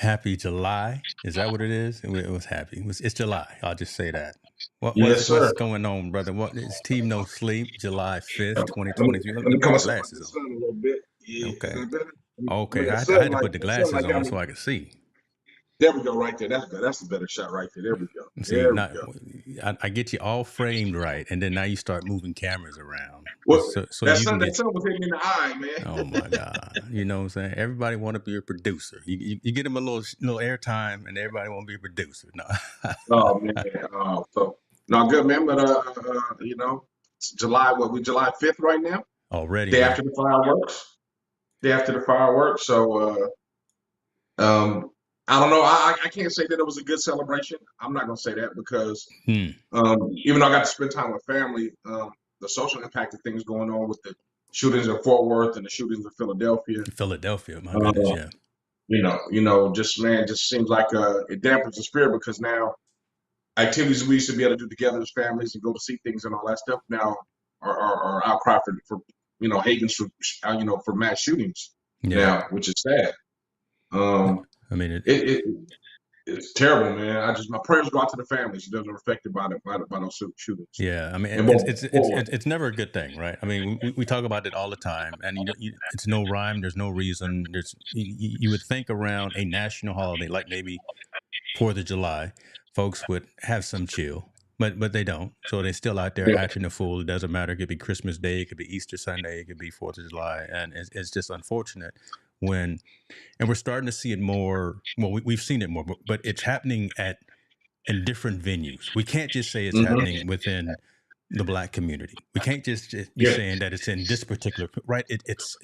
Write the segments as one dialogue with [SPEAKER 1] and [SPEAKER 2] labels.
[SPEAKER 1] Happy July. Is that what it is? It was happy. It's July. I'll just say that.
[SPEAKER 2] Yes,
[SPEAKER 1] What's
[SPEAKER 2] sir.
[SPEAKER 1] going on, brother? What is Team No Sleep? July 5th,
[SPEAKER 2] Let me,
[SPEAKER 1] 2023. Let
[SPEAKER 2] let
[SPEAKER 1] me
[SPEAKER 2] me
[SPEAKER 1] put
[SPEAKER 2] come
[SPEAKER 1] my
[SPEAKER 2] outside
[SPEAKER 1] glasses
[SPEAKER 2] the
[SPEAKER 1] on.
[SPEAKER 2] sun a little bit. Yeah, is
[SPEAKER 1] Okay.
[SPEAKER 2] that better? I mean,
[SPEAKER 1] Okay.
[SPEAKER 2] the
[SPEAKER 1] I
[SPEAKER 2] sun
[SPEAKER 1] had to
[SPEAKER 2] like
[SPEAKER 1] put the
[SPEAKER 2] the sun
[SPEAKER 1] glasses
[SPEAKER 2] like got
[SPEAKER 1] on
[SPEAKER 2] me.
[SPEAKER 1] so I could see.
[SPEAKER 2] There we go, right there. That's better. That's the better shot right there. There we go.
[SPEAKER 1] See,
[SPEAKER 2] There we
[SPEAKER 1] not
[SPEAKER 2] go.
[SPEAKER 1] I get you all framed right, and then now you start moving cameras around,
[SPEAKER 2] Well,
[SPEAKER 1] so you can
[SPEAKER 2] that
[SPEAKER 1] get.
[SPEAKER 2] sun was hitting me in the eye,
[SPEAKER 1] Oh
[SPEAKER 2] man.
[SPEAKER 1] my God! You know what I'm saying? Everybody want to be a producer. You get them a little airtime, and everybody want to be a producer. No.
[SPEAKER 2] Oh man. So no good, man. But it's July. What we July 5th right now?
[SPEAKER 1] Already,
[SPEAKER 2] Day
[SPEAKER 1] man.
[SPEAKER 2] after the fireworks. Day after the fireworks. So I don't know. I can't say that it was a good celebration. I'm not gonna say that because
[SPEAKER 1] Hmm.
[SPEAKER 2] even though I got to spend time with family, the social impact of things going on with the shootings in Fort Worth and the shootings in Philadelphia,
[SPEAKER 1] Philadelphia, my
[SPEAKER 2] uh,
[SPEAKER 1] goodness, yeah.
[SPEAKER 2] just man, just seems like it dampens the spirit because now activities we used to be able to do together as families and go to see things and all that stuff now are outcry for havens for for mass shootings
[SPEAKER 1] Yeah.
[SPEAKER 2] now, which is sad. Um,
[SPEAKER 1] I mean,
[SPEAKER 2] it, it it's terrible, man. My prayers go out to the families that are affected by those shootings.
[SPEAKER 1] yeah. I mean,
[SPEAKER 2] And both
[SPEAKER 1] it's never a good thing, right? I mean, we talk about it all the time, and it's no rhyme. There's no reason. You would think around a national holiday like maybe 4th of July, folks would have some chill, but they don't. So they're still out there
[SPEAKER 2] yeah.
[SPEAKER 1] acting a fool. It doesn't matter. It could be Christmas Day, it could be Easter Sunday, it could be 4th of July, and it's just unfortunate when. And we're starting to see it more. Well, we've seen it more, but it's happening in different venues. We can't just say it's
[SPEAKER 2] Hmm.
[SPEAKER 1] happening within the Black community. We can't just be
[SPEAKER 2] Yeah.
[SPEAKER 1] saying that it's in this particular right. It's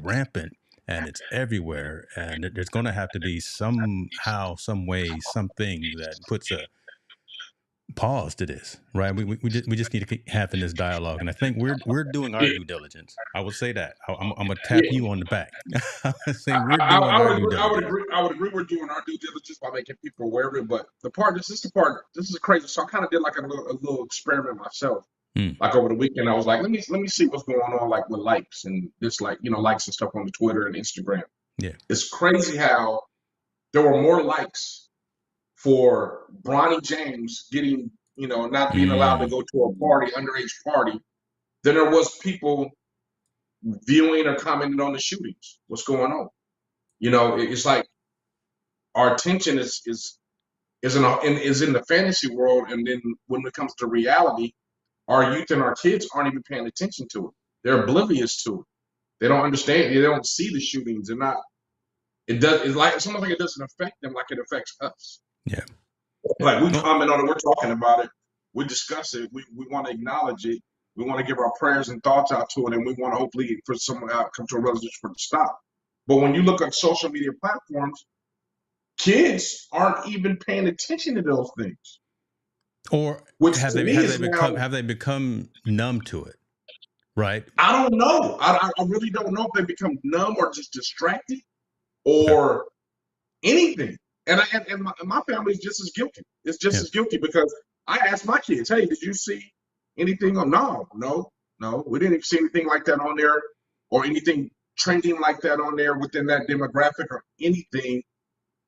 [SPEAKER 1] rampant and it's everywhere, and there's going to have to be somehow, some way, something that puts a pause to this, right? We just need to keep having this dialogue, and I think we're doing our
[SPEAKER 2] Yeah.
[SPEAKER 1] due diligence. I would say that I'm gonna tap
[SPEAKER 2] Yeah.
[SPEAKER 1] you on the back. I would say
[SPEAKER 2] I,
[SPEAKER 1] we're
[SPEAKER 2] I,
[SPEAKER 1] doing
[SPEAKER 2] I
[SPEAKER 1] our
[SPEAKER 2] would
[SPEAKER 1] due
[SPEAKER 2] agree. I would
[SPEAKER 1] diligence.
[SPEAKER 2] agree. I would agree. We're doing our due diligence by making people aware of it. But the part, this is the part. This is crazy. So I kind of did like a little experiment myself.
[SPEAKER 1] Mm,
[SPEAKER 2] Like over the weekend, I was like, let me see what's going on, like with likes and this, like likes and stuff on the Twitter and Instagram.
[SPEAKER 1] yeah.
[SPEAKER 2] It's crazy how there were more likes for Bronny James getting, not being allowed to
[SPEAKER 1] Mm,
[SPEAKER 2] go to a party, underage party, than there was people viewing or commenting on the shootings. What's going on? It's like our attention is in the fantasy world, and then when it comes to reality, our youth and our kids aren't even paying attention to it. They're oblivious to it. They don't understand. They don't see the shootings. They're not. It does. It's like it's almost like it doesn't affect them like it affects us.
[SPEAKER 1] yeah.
[SPEAKER 2] Like we
[SPEAKER 1] Well,
[SPEAKER 2] comment on it, we're talking about it, we discuss it, we want to acknowledge it, we want to give our prayers and thoughts out to it, and we want to hopefully for someone to come to a resolution for it to stop. But when you look at social media platforms, kids aren't even paying attention to those things,
[SPEAKER 1] or
[SPEAKER 2] which
[SPEAKER 1] have
[SPEAKER 2] to
[SPEAKER 1] they
[SPEAKER 2] me
[SPEAKER 1] have they
[SPEAKER 2] is now,
[SPEAKER 1] become numb to it, right?
[SPEAKER 2] I don't know. I really don't know if they become numb or just distracted
[SPEAKER 1] Okay.
[SPEAKER 2] or anything. And my family is just as guilty. It's just
[SPEAKER 1] Yeah.
[SPEAKER 2] as guilty because I asked my kids, "Hey, did you see anything?" On no, we didn't see anything like that on there, or anything trending like that on there within that demographic, or anything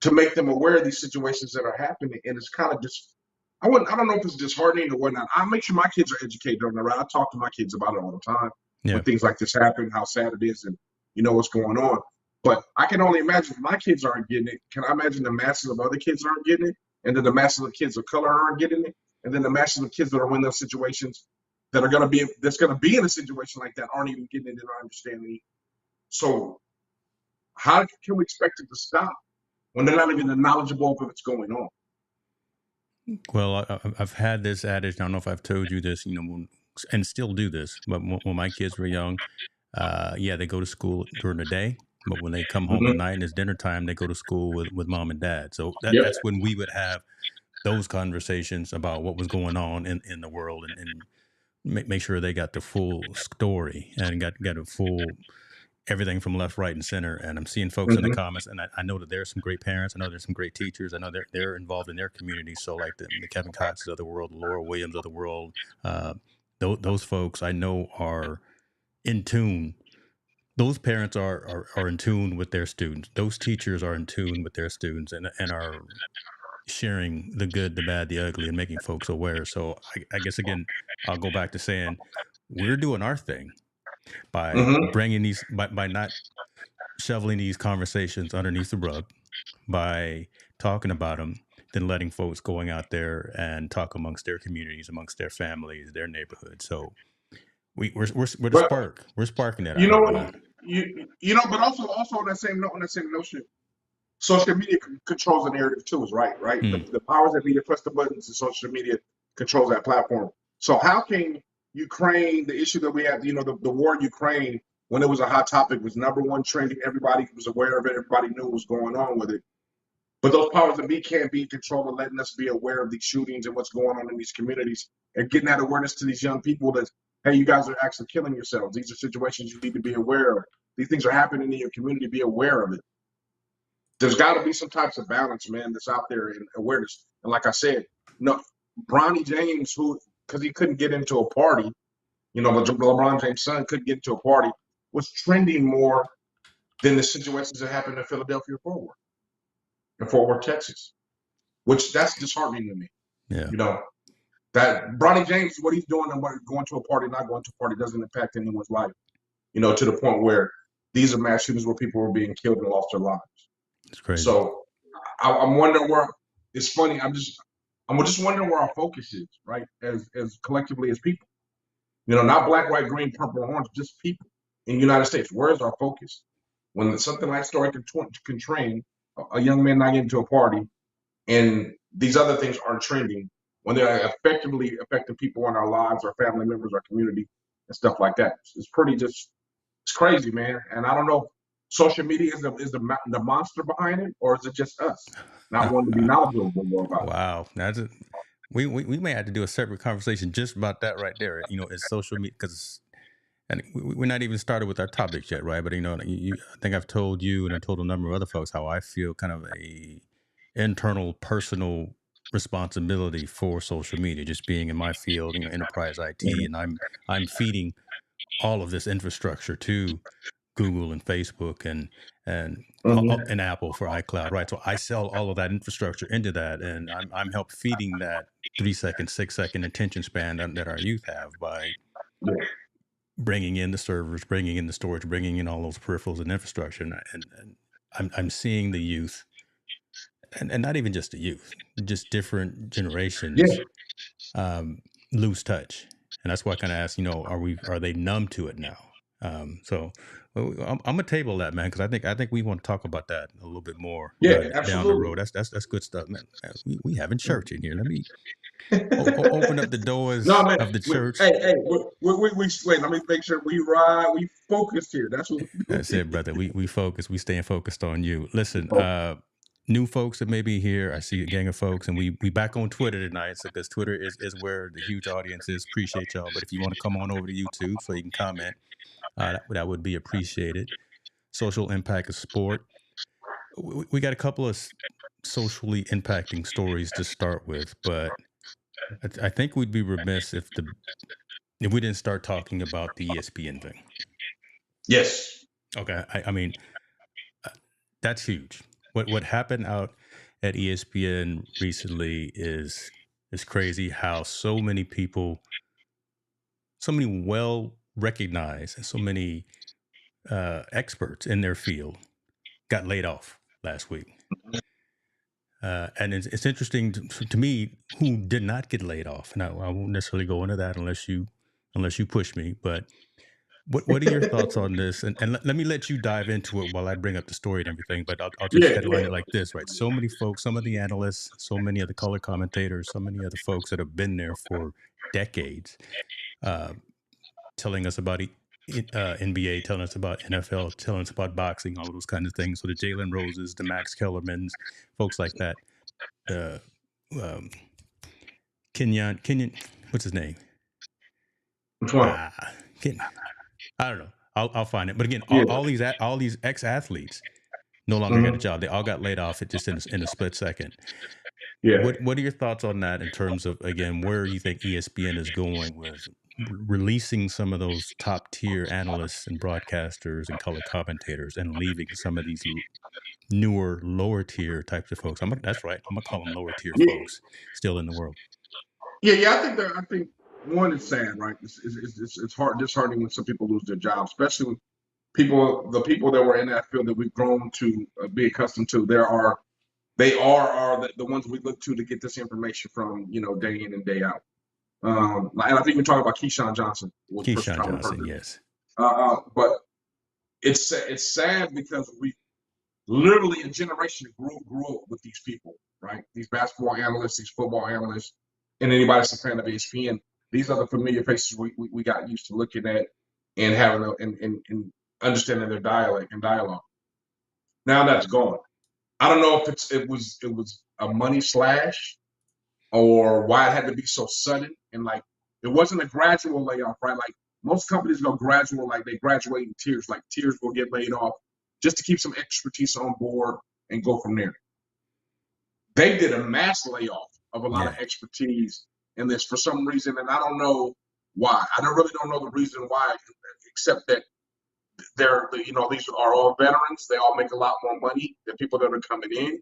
[SPEAKER 2] to make them aware of these situations that are happening. And it's kind of just, I don't know if it's disheartening or whatnot. I make sure my kids are educated on the right. I talk to my kids about it all the time when
[SPEAKER 1] Yeah.
[SPEAKER 2] things like this happen, how sad it is, and what's going on. But I can only imagine if my kids aren't getting it. Can I imagine the masses of other kids aren't getting it? And then the masses of kids of color aren't getting it? And then the masses of kids that are in those situations that's gonna be in a situation like that aren't even getting it and aren't understanding it. So how can we expect it to stop when they're not even knowledgeable of what's going on?
[SPEAKER 1] Well, I've had this adage. I don't know if I've told you this, and still do this. But when my kids were young, yeah, they go to school during the day, but when they come home at
[SPEAKER 2] Mm-hmm.
[SPEAKER 1] night and it's dinner time, they go to school with mom and dad. So
[SPEAKER 2] Yep.
[SPEAKER 1] that's when we would have those conversations about what was going on in the world, and make sure they got the full story and got a full everything from left, right, and center. And I'm seeing folks in the
[SPEAKER 2] Mm-hmm.
[SPEAKER 1] comments, and I know that there's some great parents. I know there's some great teachers. I know they're involved in their community. So like the Kevin Coxes of the world, the Laura Williams of the world, those folks I know are in tune those parents are in tune with their students. Those teachers are in tune with their students and are sharing the good, the bad, the ugly, and making folks aware. So I guess again, I'll go back to saying we're doing our thing by
[SPEAKER 2] Mm-hmm.
[SPEAKER 1] bringing these by not shoveling these conversations underneath the rug, by talking about them, then letting folks going out there and talk amongst their communities, amongst their families, their neighborhoods. So we're the
[SPEAKER 2] But
[SPEAKER 1] spark. We're sparking that. I
[SPEAKER 2] you know
[SPEAKER 1] hope,
[SPEAKER 2] what?
[SPEAKER 1] man.
[SPEAKER 2] But also on that same note, on that same notion, social media controls the narrative too. Is right, right.
[SPEAKER 1] Mm,
[SPEAKER 2] The powers that be to press the buttons, and social media controls that platform. So how can Ukraine, the issue that we have, the war in Ukraine, when it was a hot topic, was number one trending. Everybody was aware of it. Everybody knew what was going on with it. But those powers that be can't be in control of letting us be aware of these shootings and what's going on in these communities and getting that awareness to these young people that, hey, you guys are actually killing yourselves. These are situations you need to be aware of. These things are happening in your community. Be aware of it. There's got to be some types of balance, man, that's out there in awareness. And like I said, no, Bronny James, who, because he couldn't get into a party, LeBron James' son couldn't get into a party, was trending more than the situations that happened in Philadelphia in Fort Worth, Texas, which that's disheartening to me.
[SPEAKER 1] yeah,
[SPEAKER 2] You know, that Bronny James, what he's doing and going to a party, not going to a party doesn't impact anyone's life, to the point where these are mass shootings where people are being killed and lost their lives.
[SPEAKER 1] it's crazy.
[SPEAKER 2] So I'm wondering where it's funny. I'm just wondering where our focus is, right? As collectively as people, not black, white, green, purple, orange, just people in the United States. Where's our focus? When something like story can train a young man not getting to a party, and these other things aren't trending, when they're effectively affecting people in our lives, our family members, our community, and stuff like that. It's it's crazy, man. And I don't know, social media is the monster behind it, or is it just us not wanting to be knowledgeable more about it?
[SPEAKER 1] Wow, that's a, we may have to do a separate conversation just about that right there. It's social media because, and we're not even started with our topics yet, right? But I think I've told you and I told a number of other folks how I feel kind of a internal personal responsibility for social media, just being in my field, enterprise IT, and I'm feeding all of this infrastructure to Google and Facebook
[SPEAKER 2] Mm-hmm.
[SPEAKER 1] and Apple for iCloud, right? So I sell all of that infrastructure into that, and I'm help feeding that 3 second, 6 second attention span that our youth have by
[SPEAKER 2] Yeah.
[SPEAKER 1] bringing in the servers, bringing in the storage, bringing in all those peripherals and infrastructure, and I'm seeing the youth, and not even just the youth, just different
[SPEAKER 2] Yeah.
[SPEAKER 1] generations lose touch, and that's why I kind of ask, are they numb to it now? So I'm gonna table that, man, because I think we want to talk about that a little bit more
[SPEAKER 2] Yeah.
[SPEAKER 1] down the
[SPEAKER 2] Absolutely.
[SPEAKER 1] road. That's good stuff, man. We having church in here. Let me open up the
[SPEAKER 2] No,
[SPEAKER 1] doors
[SPEAKER 2] man.
[SPEAKER 1] of the church.
[SPEAKER 2] Hey, we wait. Let me make sure we focused here. That's what we're
[SPEAKER 1] That's
[SPEAKER 2] doing.
[SPEAKER 1] it, brother. We focus. We staying focused on you. Listen,
[SPEAKER 2] Oh,
[SPEAKER 1] new folks that may be here. I see a gang of folks, and we back on Twitter tonight. So because Twitter is where the huge audience is. Appreciate y'all. But if you want to come on over to YouTube so you can comment, that would be appreciated. Social impact of sport. We got a couple of socially impacting stories to start with, but I think we'd be remiss if we didn't start talking about the ESPN thing.
[SPEAKER 2] yes.
[SPEAKER 1] Okay, I mean that's huge. What happened out at ESPN recently is crazy. How so many people, so many well recognized, and so many experts in their field got laid off last week. And it's interesting to me who did not get laid off, and I won't necessarily go into that unless you push me. But what are your thoughts on this? And let me let you dive into it while I bring up the story and everything. But I'll just
[SPEAKER 2] Yeah.
[SPEAKER 1] headline it like this, right? So many folks, some of the analysts, so many of the color commentators, so many of the folks that have been there for decades, uh, telling us about NBA, telling us about NFL, telling us about boxing, all of those kinds of things. So the Jalen Roses, the Max Kellermans, folks like that. Uh, um, Kenyon, what's his name?
[SPEAKER 2] Which one?
[SPEAKER 1] Ken, I don't know. I'll find it. But again,
[SPEAKER 2] Yeah.
[SPEAKER 1] all these ex athletes no longer got a
[SPEAKER 2] Mm-hmm.
[SPEAKER 1] job. They all got laid off just in a split second.
[SPEAKER 2] Yeah.
[SPEAKER 1] What are your thoughts on that in terms of again where you think ESPN is going with? releasing some of those top tier analysts and broadcasters and color commentators and leaving some of these newer, lower tier types of folks. That's right. I'm gonna call them lower tier
[SPEAKER 2] Yeah,
[SPEAKER 1] folks still in the world.
[SPEAKER 2] yeah. I think one is sad, right? It's hard, disheartening when some people lose their jobs, especially when the people that were in that field that we've grown to be accustomed to. They are the ones we look to get this information from, day in and day out. And I think we're talking about Keyshawn Johnson was the first
[SPEAKER 1] Keyshawn
[SPEAKER 2] time we heard
[SPEAKER 1] Johnson,
[SPEAKER 2] this.
[SPEAKER 1] yes.
[SPEAKER 2] But it's sad because we literally a generation grew up with these people, right? These basketball analysts, these football analysts, and anybody that's a fan of ESPN. These are the familiar faces we got used to looking at and having and understanding their dialect and dialogue. Now that's gone. I don't know if it was a money slash or why it had to be so sudden, and like it wasn't a gradual layoff, right? Like most companies go gradual, like they graduate in tiers, like tiers will get laid off just to keep some expertise on board and go from there. They did a mass layoff of a lot of expertise in this for some reason, and I don't know why. Really don't know the reason why, except that these are all veterans. They all make a lot more money than people that are coming in.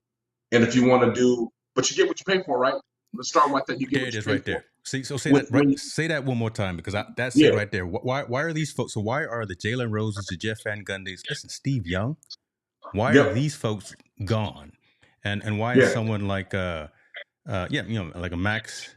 [SPEAKER 2] And if you want to but you get what you pay for, right? Let's start with that. You get
[SPEAKER 1] There
[SPEAKER 2] what
[SPEAKER 1] it
[SPEAKER 2] you
[SPEAKER 1] is,
[SPEAKER 2] pay
[SPEAKER 1] right
[SPEAKER 2] for.
[SPEAKER 1] there. See, so say that one more time, because that's it right there. Why are these folks? So why are the Jalen Roses, the Jeff Van Gundy's? Listen, Steve Young. Why are these folks gone? And why is someone like like a Max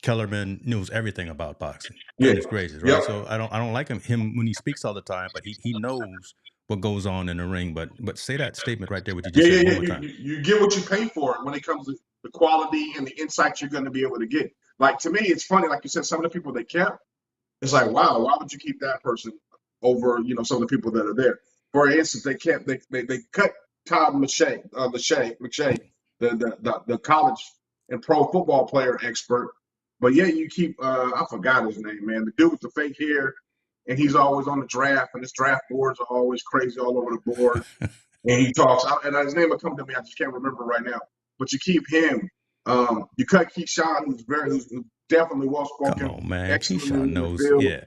[SPEAKER 1] Kellerman knows everything about boxing? Goodness gracious, right? So I don't like him when he speaks all the time, but he knows what goes on in the ring. But say that statement right there, what you just said one more time.
[SPEAKER 2] You get what you pay for when it comes to the quality and the insights you're going to be able to get. Like to me, it's funny. Like you said, some of the people they kept, it's like, wow, why would you keep that person over some of the people that are there? For instance, they cut Todd McShay, the college and pro football player expert. But yeah, you keep I forgot his name, man. The dude with the fake hair, and he's always on the draft, and his draft boards are always crazy all over the board. And he talks, and his name will come to me. I just can't remember right now. But you keep him. You cut Keyshawn, who's definitely well spoken.
[SPEAKER 1] Come on, man.
[SPEAKER 2] Excellent
[SPEAKER 1] Keyshawn
[SPEAKER 2] in the
[SPEAKER 1] knows,
[SPEAKER 2] field.
[SPEAKER 1] yeah.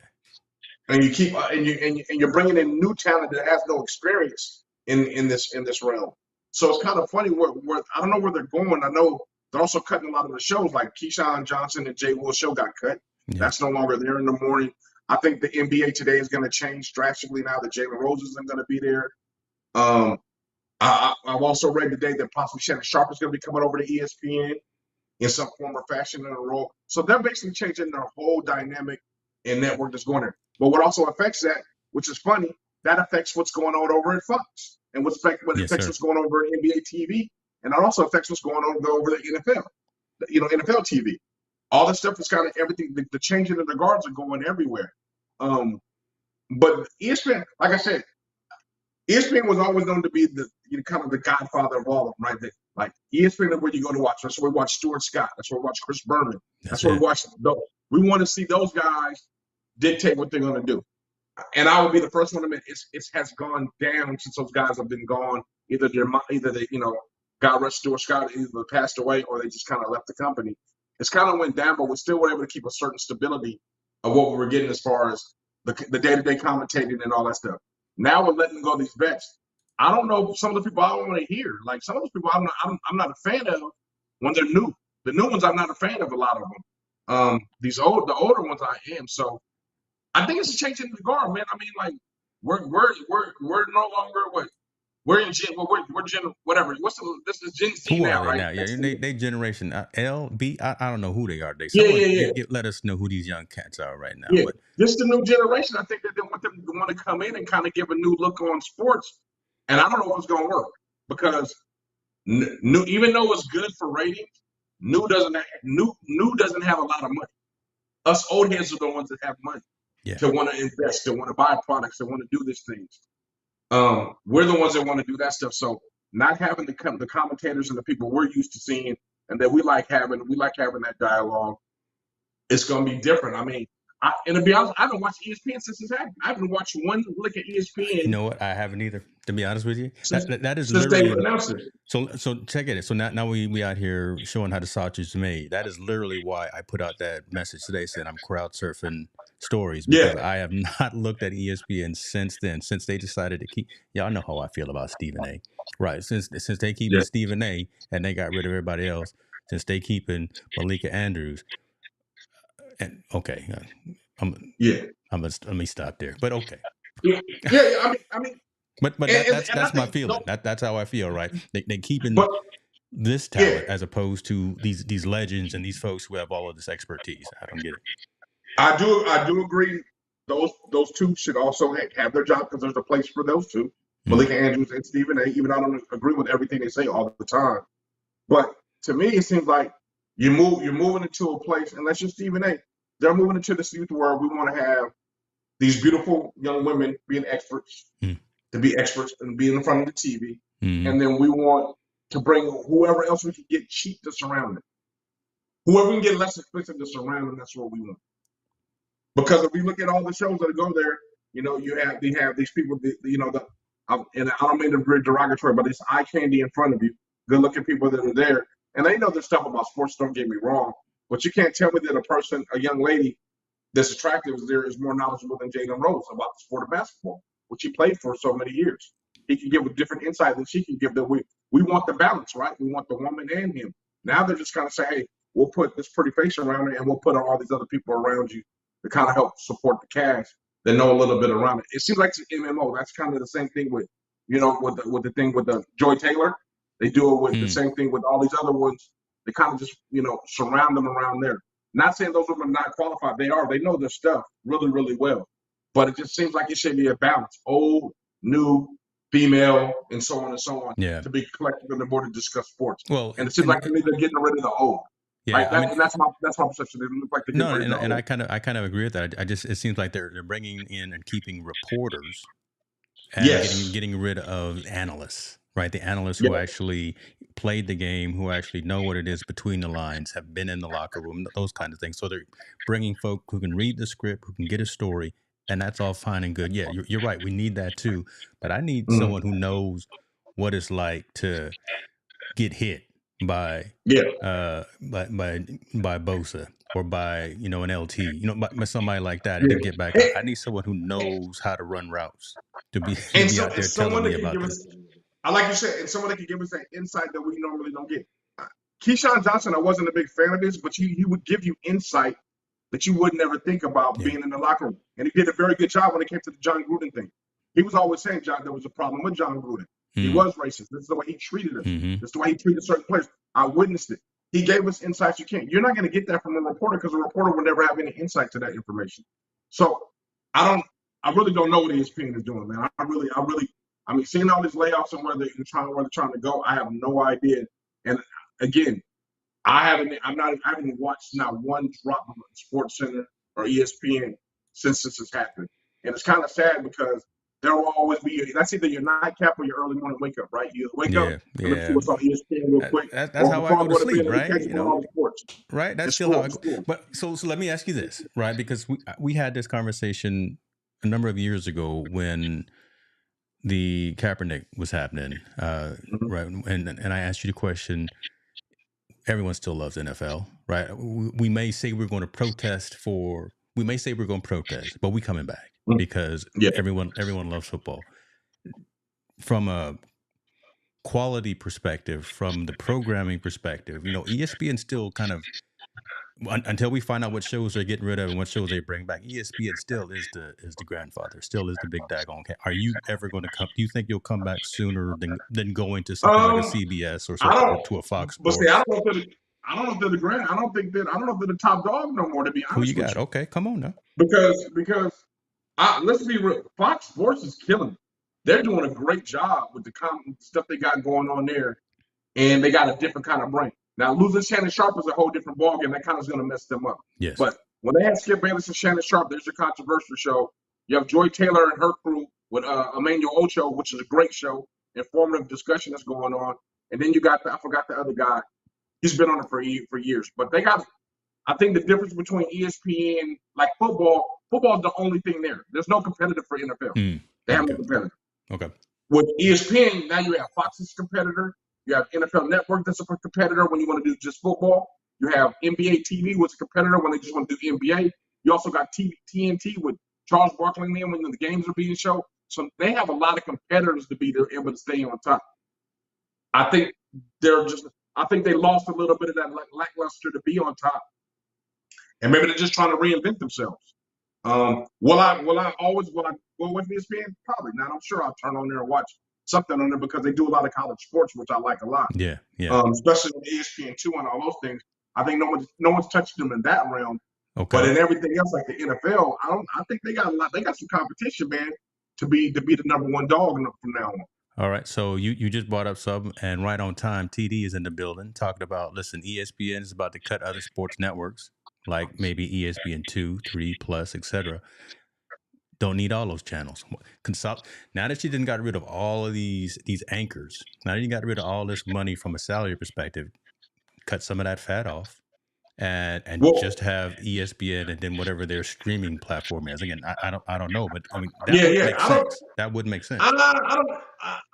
[SPEAKER 2] And you keep and you're bringing in new talent that has no experience in this realm. So it's kind of funny where I don't know where they're going. I know they're also cutting a lot of the shows, like Keyshawn Johnson and Jay Will show got cut. Yeah. That's no longer there in the morning. I think the NBA today is going to change drastically now that Jalen Rose isn't going to be there. I've also read today that possibly Shannon Sharp is going to be coming over to ESPN in some form or fashion in a role. So they're basically changing their whole dynamic and network that's going there. But what also affects that, which is funny, that affects what's going on over at Fox and what affects what's going on over at NBA TV, and that also affects what's going on over the NFL, NFL TV. All this stuff is kind of everything. The changing of the guards are going everywhere. But ESPN, like I said, ESPN was always known to be the kind of the godfather of all of them, right? Like ESPN is where you go to watch. That's where we watch Stuart Scott. That's where we watch Chris Berman. That's where we watch those. We want to see those guys dictate what they're going to do. And I will be the first one to admit it has gone down since those guys have been gone. Either they God rest Stuart Scott, either passed away or they just kind of left the company. It's kind of went down, but we still were able to keep a certain stability of what we were getting as far as the day-to-day commentating and all that stuff. Now we're letting go of these vets. I don't know some of the people I don't want to hear. Like some of those people I'm not a fan of when they're new. The new ones I'm not a fan of a lot of them. The older ones I am. So I think it's a change in the guard, man. I mean, like we're no longer what we're in gen whatever. This is Gen Z
[SPEAKER 1] who
[SPEAKER 2] now,
[SPEAKER 1] are they
[SPEAKER 2] right?
[SPEAKER 1] now? Yeah, they generation L B. I don't know who they are. Let us know who these young cats are right now.
[SPEAKER 2] Yeah,
[SPEAKER 1] but
[SPEAKER 2] this is the new generation. I think that they want them to want to come in and kind of give a new look on sports. And I don't know if it's going to work because new, even though it's good for ratings, new doesn't have a lot of money. Us old heads are the ones that have money to want to invest, to want to buy products, to want to do these things. We're the ones that want to do that stuff. So not having the commentators and the people we're used to seeing and that we like having that dialogue, it's going to be different. I mean, And to be honest, I haven't watched ESPN since this happened. I haven't watched one lick of
[SPEAKER 1] You
[SPEAKER 2] ESPN
[SPEAKER 1] know what? I haven't either. To be honest with you,
[SPEAKER 2] since
[SPEAKER 1] that is
[SPEAKER 2] since they
[SPEAKER 1] literally.
[SPEAKER 2] announced it.
[SPEAKER 1] So check it. So now we out here showing how the sausage is made. That is literally why I put out that message today saying I'm crowd surfing stories,
[SPEAKER 2] Yeah,
[SPEAKER 1] because I have not looked at ESPN since then. Since they decided to keep, y'all know how I feel about Stephen A. Right? Since they keeping
[SPEAKER 2] yeah,
[SPEAKER 1] Stephen A. and they got rid of everybody else. Since they keeping Malika Andrews. And okay, I'm
[SPEAKER 2] yeah,
[SPEAKER 1] let me stop there. But okay.
[SPEAKER 2] yeah, yeah. I mean,
[SPEAKER 1] But
[SPEAKER 2] and I
[SPEAKER 1] that's my
[SPEAKER 2] think no,
[SPEAKER 1] feeling. That's how I feel, right? They keeping
[SPEAKER 2] but
[SPEAKER 1] this
[SPEAKER 2] yeah,
[SPEAKER 1] talent as opposed to these legends and these folks who have all of this expertise. I don't get it.
[SPEAKER 2] I do agree. Those two should also have their job because there's a place for those two,
[SPEAKER 1] Mm,
[SPEAKER 2] Malika Andrews and Stephen A. Even I don't agree with everything they say all the time, but to me it seems like you're moving into a place, and let's just Stephen A. They're moving into this youth where we want to have these beautiful young women being experts,
[SPEAKER 1] mm,
[SPEAKER 2] to be experts and be in front of the TV,
[SPEAKER 1] mm,
[SPEAKER 2] and then we want to bring whoever else we can get cheap to surround them, whoever we can get less expensive to surround them. That's what we want. Because if we look at all the shows that go there, they have these people, and I don't mean to be derogatory, but it's eye candy in front of you. Good looking people that are there, and they know their stuff about sports. Don't get me wrong, but you can't tell me that a young lady that's attractive is more knowledgeable than Jalen Rose about the sport of basketball, which he played for so many years. He can give a different insight than she can give. That we want the balance, right? We want the woman and him. Now they're just kind of say, hey, we'll put this pretty face around her, and we'll put all these other people around you to kind of help support the cast that know a little bit around it. It seems like it's an MMO. That's kind of the same thing with, with the thing with the Joy Taylor. They do it with the
[SPEAKER 1] mm.
[SPEAKER 2] same thing with all these other ones. They kind of just, surround them around there. Not saying those women are not qualified. They are. They know their stuff really, really well. But it just seems like it should be a balance. Old, new, female, and so on and so on
[SPEAKER 1] Yeah.
[SPEAKER 2] to be collected on the board to discuss sports.
[SPEAKER 1] Well,
[SPEAKER 2] And it seems like to me they're getting rid of the old.
[SPEAKER 1] yeah.
[SPEAKER 2] Right?
[SPEAKER 1] I mean,
[SPEAKER 2] That's my perception. They look like they're getting
[SPEAKER 1] no,
[SPEAKER 2] rid of the
[SPEAKER 1] and
[SPEAKER 2] old.
[SPEAKER 1] I kind of agree with that. I just, it seems like they're bringing in and keeping reporters and
[SPEAKER 2] Yes.
[SPEAKER 1] getting rid of analysts, right? The analysts
[SPEAKER 2] Yeah.
[SPEAKER 1] who actually played the game, who actually know what it is between the lines, have been in the locker room, those kind of things. So they're bringing folk who can read the script, who can get a story, and that's all fine and good. Yeah, you're right. We need that too, but I need
[SPEAKER 2] Mm.
[SPEAKER 1] someone who knows what it's like to get hit by
[SPEAKER 2] Yeah.
[SPEAKER 1] by Bosa or by an LT, by somebody like that, and
[SPEAKER 2] Yeah.
[SPEAKER 1] then get back
[SPEAKER 2] And,
[SPEAKER 1] up. I need someone who knows how to run routes to be to
[SPEAKER 2] and
[SPEAKER 1] be
[SPEAKER 2] so
[SPEAKER 1] out
[SPEAKER 2] and
[SPEAKER 1] there telling
[SPEAKER 2] someone
[SPEAKER 1] me
[SPEAKER 2] that can
[SPEAKER 1] about
[SPEAKER 2] give
[SPEAKER 1] this.
[SPEAKER 2] us, I like you said, and someone that can give us that insight that we normally don't get. Keyshawn Johnson, I wasn't a big fan of this, but he would give you insight that you would never think about
[SPEAKER 1] Yeah.
[SPEAKER 2] being in the locker room. And he did a very good job when it came to the John Gruden thing. He was always saying, John, there was a problem with John Gruden. He
[SPEAKER 1] Mm,
[SPEAKER 2] was racist. This is the way he treated us.
[SPEAKER 1] hmm.
[SPEAKER 2] This is the way he treated certain players. I witnessed it. He gave us insights you can't. You're not going to get that from a reporter because a reporter will never have any insight to that information. So I really don't know what ESPN is doing, man. I mean, seeing all these layoffs and where they're trying to go, I have no idea. And again, I haven't watched not one drop of Sports Center or ESPN since this has happened, and it's kind of sad because there will always be that's either your nightcap or your early morning wake up, right? You wake up
[SPEAKER 1] Yeah,
[SPEAKER 2] and let me see
[SPEAKER 1] yeah.
[SPEAKER 2] what's on ESPN real quick,
[SPEAKER 1] That's
[SPEAKER 2] or
[SPEAKER 1] how I
[SPEAKER 2] before I
[SPEAKER 1] go to
[SPEAKER 2] go to bed,
[SPEAKER 1] sleep,
[SPEAKER 2] let me
[SPEAKER 1] right?
[SPEAKER 2] catch up on all the sports.
[SPEAKER 1] Right. That's
[SPEAKER 2] It's
[SPEAKER 1] still how I
[SPEAKER 2] cool. It's
[SPEAKER 1] go.
[SPEAKER 2] cool.
[SPEAKER 1] But so let me ask you this, right? Because we had this conversation a number of years ago when the Kaepernick was happening,
[SPEAKER 2] Mhm.
[SPEAKER 1] right? And I asked you the question. Everyone still loves NFL, right? We may say we're going to protest we may say we're going to protest, but we coming back
[SPEAKER 2] Mhm.
[SPEAKER 1] because
[SPEAKER 2] Yeah.
[SPEAKER 1] everyone loves football. From a quality perspective, from the programming perspective, ESPN still kind of, until we find out what shows they're getting rid of and what shows they bring back, ESPN still is the grandfather, still is the big daggone. Okay, are you ever going to come? Do you think you'll come back sooner than go into something like a
[SPEAKER 2] Um,
[SPEAKER 1] CBS or
[SPEAKER 2] I
[SPEAKER 1] something, or
[SPEAKER 2] don't,
[SPEAKER 1] to a Fox
[SPEAKER 2] but see,
[SPEAKER 1] Sports?
[SPEAKER 2] I don't know if they're the grand. I don't know if they're the top dog no more. To be
[SPEAKER 1] Who you
[SPEAKER 2] honest with
[SPEAKER 1] got?
[SPEAKER 2] you,
[SPEAKER 1] Okay, come on now.
[SPEAKER 2] because let's be real. Fox Sports is killing it. They're doing a great job with the stuff they got going on there, and they got a different kind of brain. Now losing Shannon Sharp is a whole different ballgame. That kind of is going to mess them up.
[SPEAKER 1] Yes.
[SPEAKER 2] But when they had Skip Bayless and Shannon Sharp, there's your controversial show. You have Joy Taylor and her crew with Emmanuel Ocho, which is a great show, informative discussion that's going on. And then you got I forgot the other guy. He's been on it for years. But I think the difference between ESPN, like football is the only thing there. There's no competitor for NFL. They have no
[SPEAKER 1] Okay.
[SPEAKER 2] competitor.
[SPEAKER 1] Okay.
[SPEAKER 2] With ESPN, now you have Fox's competitor. You have NFL Network that's a competitor when you want to do just football. You have NBA TV, which is a competitor when they just want to do NBA. You also got TNT with Charles Barkley in there when the games are being shown. So they have a lot of competitors to be able to stay on top. I think they lost a little bit of that lackluster to be on top, and maybe they're just trying to reinvent themselves. Will I go with ESPN? Probably not. I'm sure I'll turn on there and watch something on there because they do a lot of college sports, which I like a lot.
[SPEAKER 1] Yeah.
[SPEAKER 2] Especially with ESPN2 and all those things. I think no one's touched them in that realm.
[SPEAKER 1] Okay.
[SPEAKER 2] But in everything else, like the NFL, I think they got a lot. They got some competition, man, to be the number one dog from now on.
[SPEAKER 1] All right. So you just brought up some, and right on time, TD is in the building talking about, listen, ESPN is about to cut other sports networks, like maybe ESPN2, 3 Plus, etc. Don't need all those channels. Now that you didn't got rid of all of these anchors, now that you got rid of all this money from a salary perspective, cut some of that fat off, and just have ESPN and then whatever their streaming platform is. Again, I don't know, but I mean that would make sense. That would make sense.
[SPEAKER 2] I don't.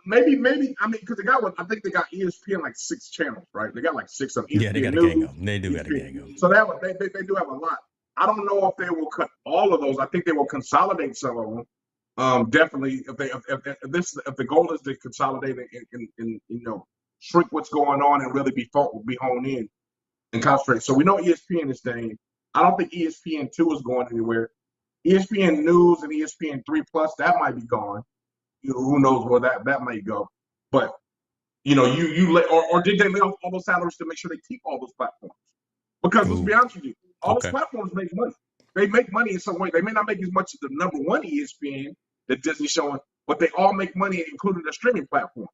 [SPEAKER 2] Maybe. I mean, because I think they got ESPN like 6 channels, right? They got like 6 of ESPN.
[SPEAKER 1] Yeah, they got a gang of them. They do got a gang of them.
[SPEAKER 2] So they do have a lot. I don't know if they will cut all of those. I think they will consolidate some of them. Definitely, if the goal is to consolidate and shrink what's going on and really be honed in and concentrate. So we know ESPN is staying. I don't think ESPN2 is going anywhere. ESPN News and ESPN 3 Plus, that might be gone. Who knows where that might go? But or did they lay off all those salaries to make sure they keep all those platforms? Because let's be honest with you, all those platforms make money. They make money in some way. They may not make as much as the number one ESPN that Disney's showing, but they all make money, including the streaming platform.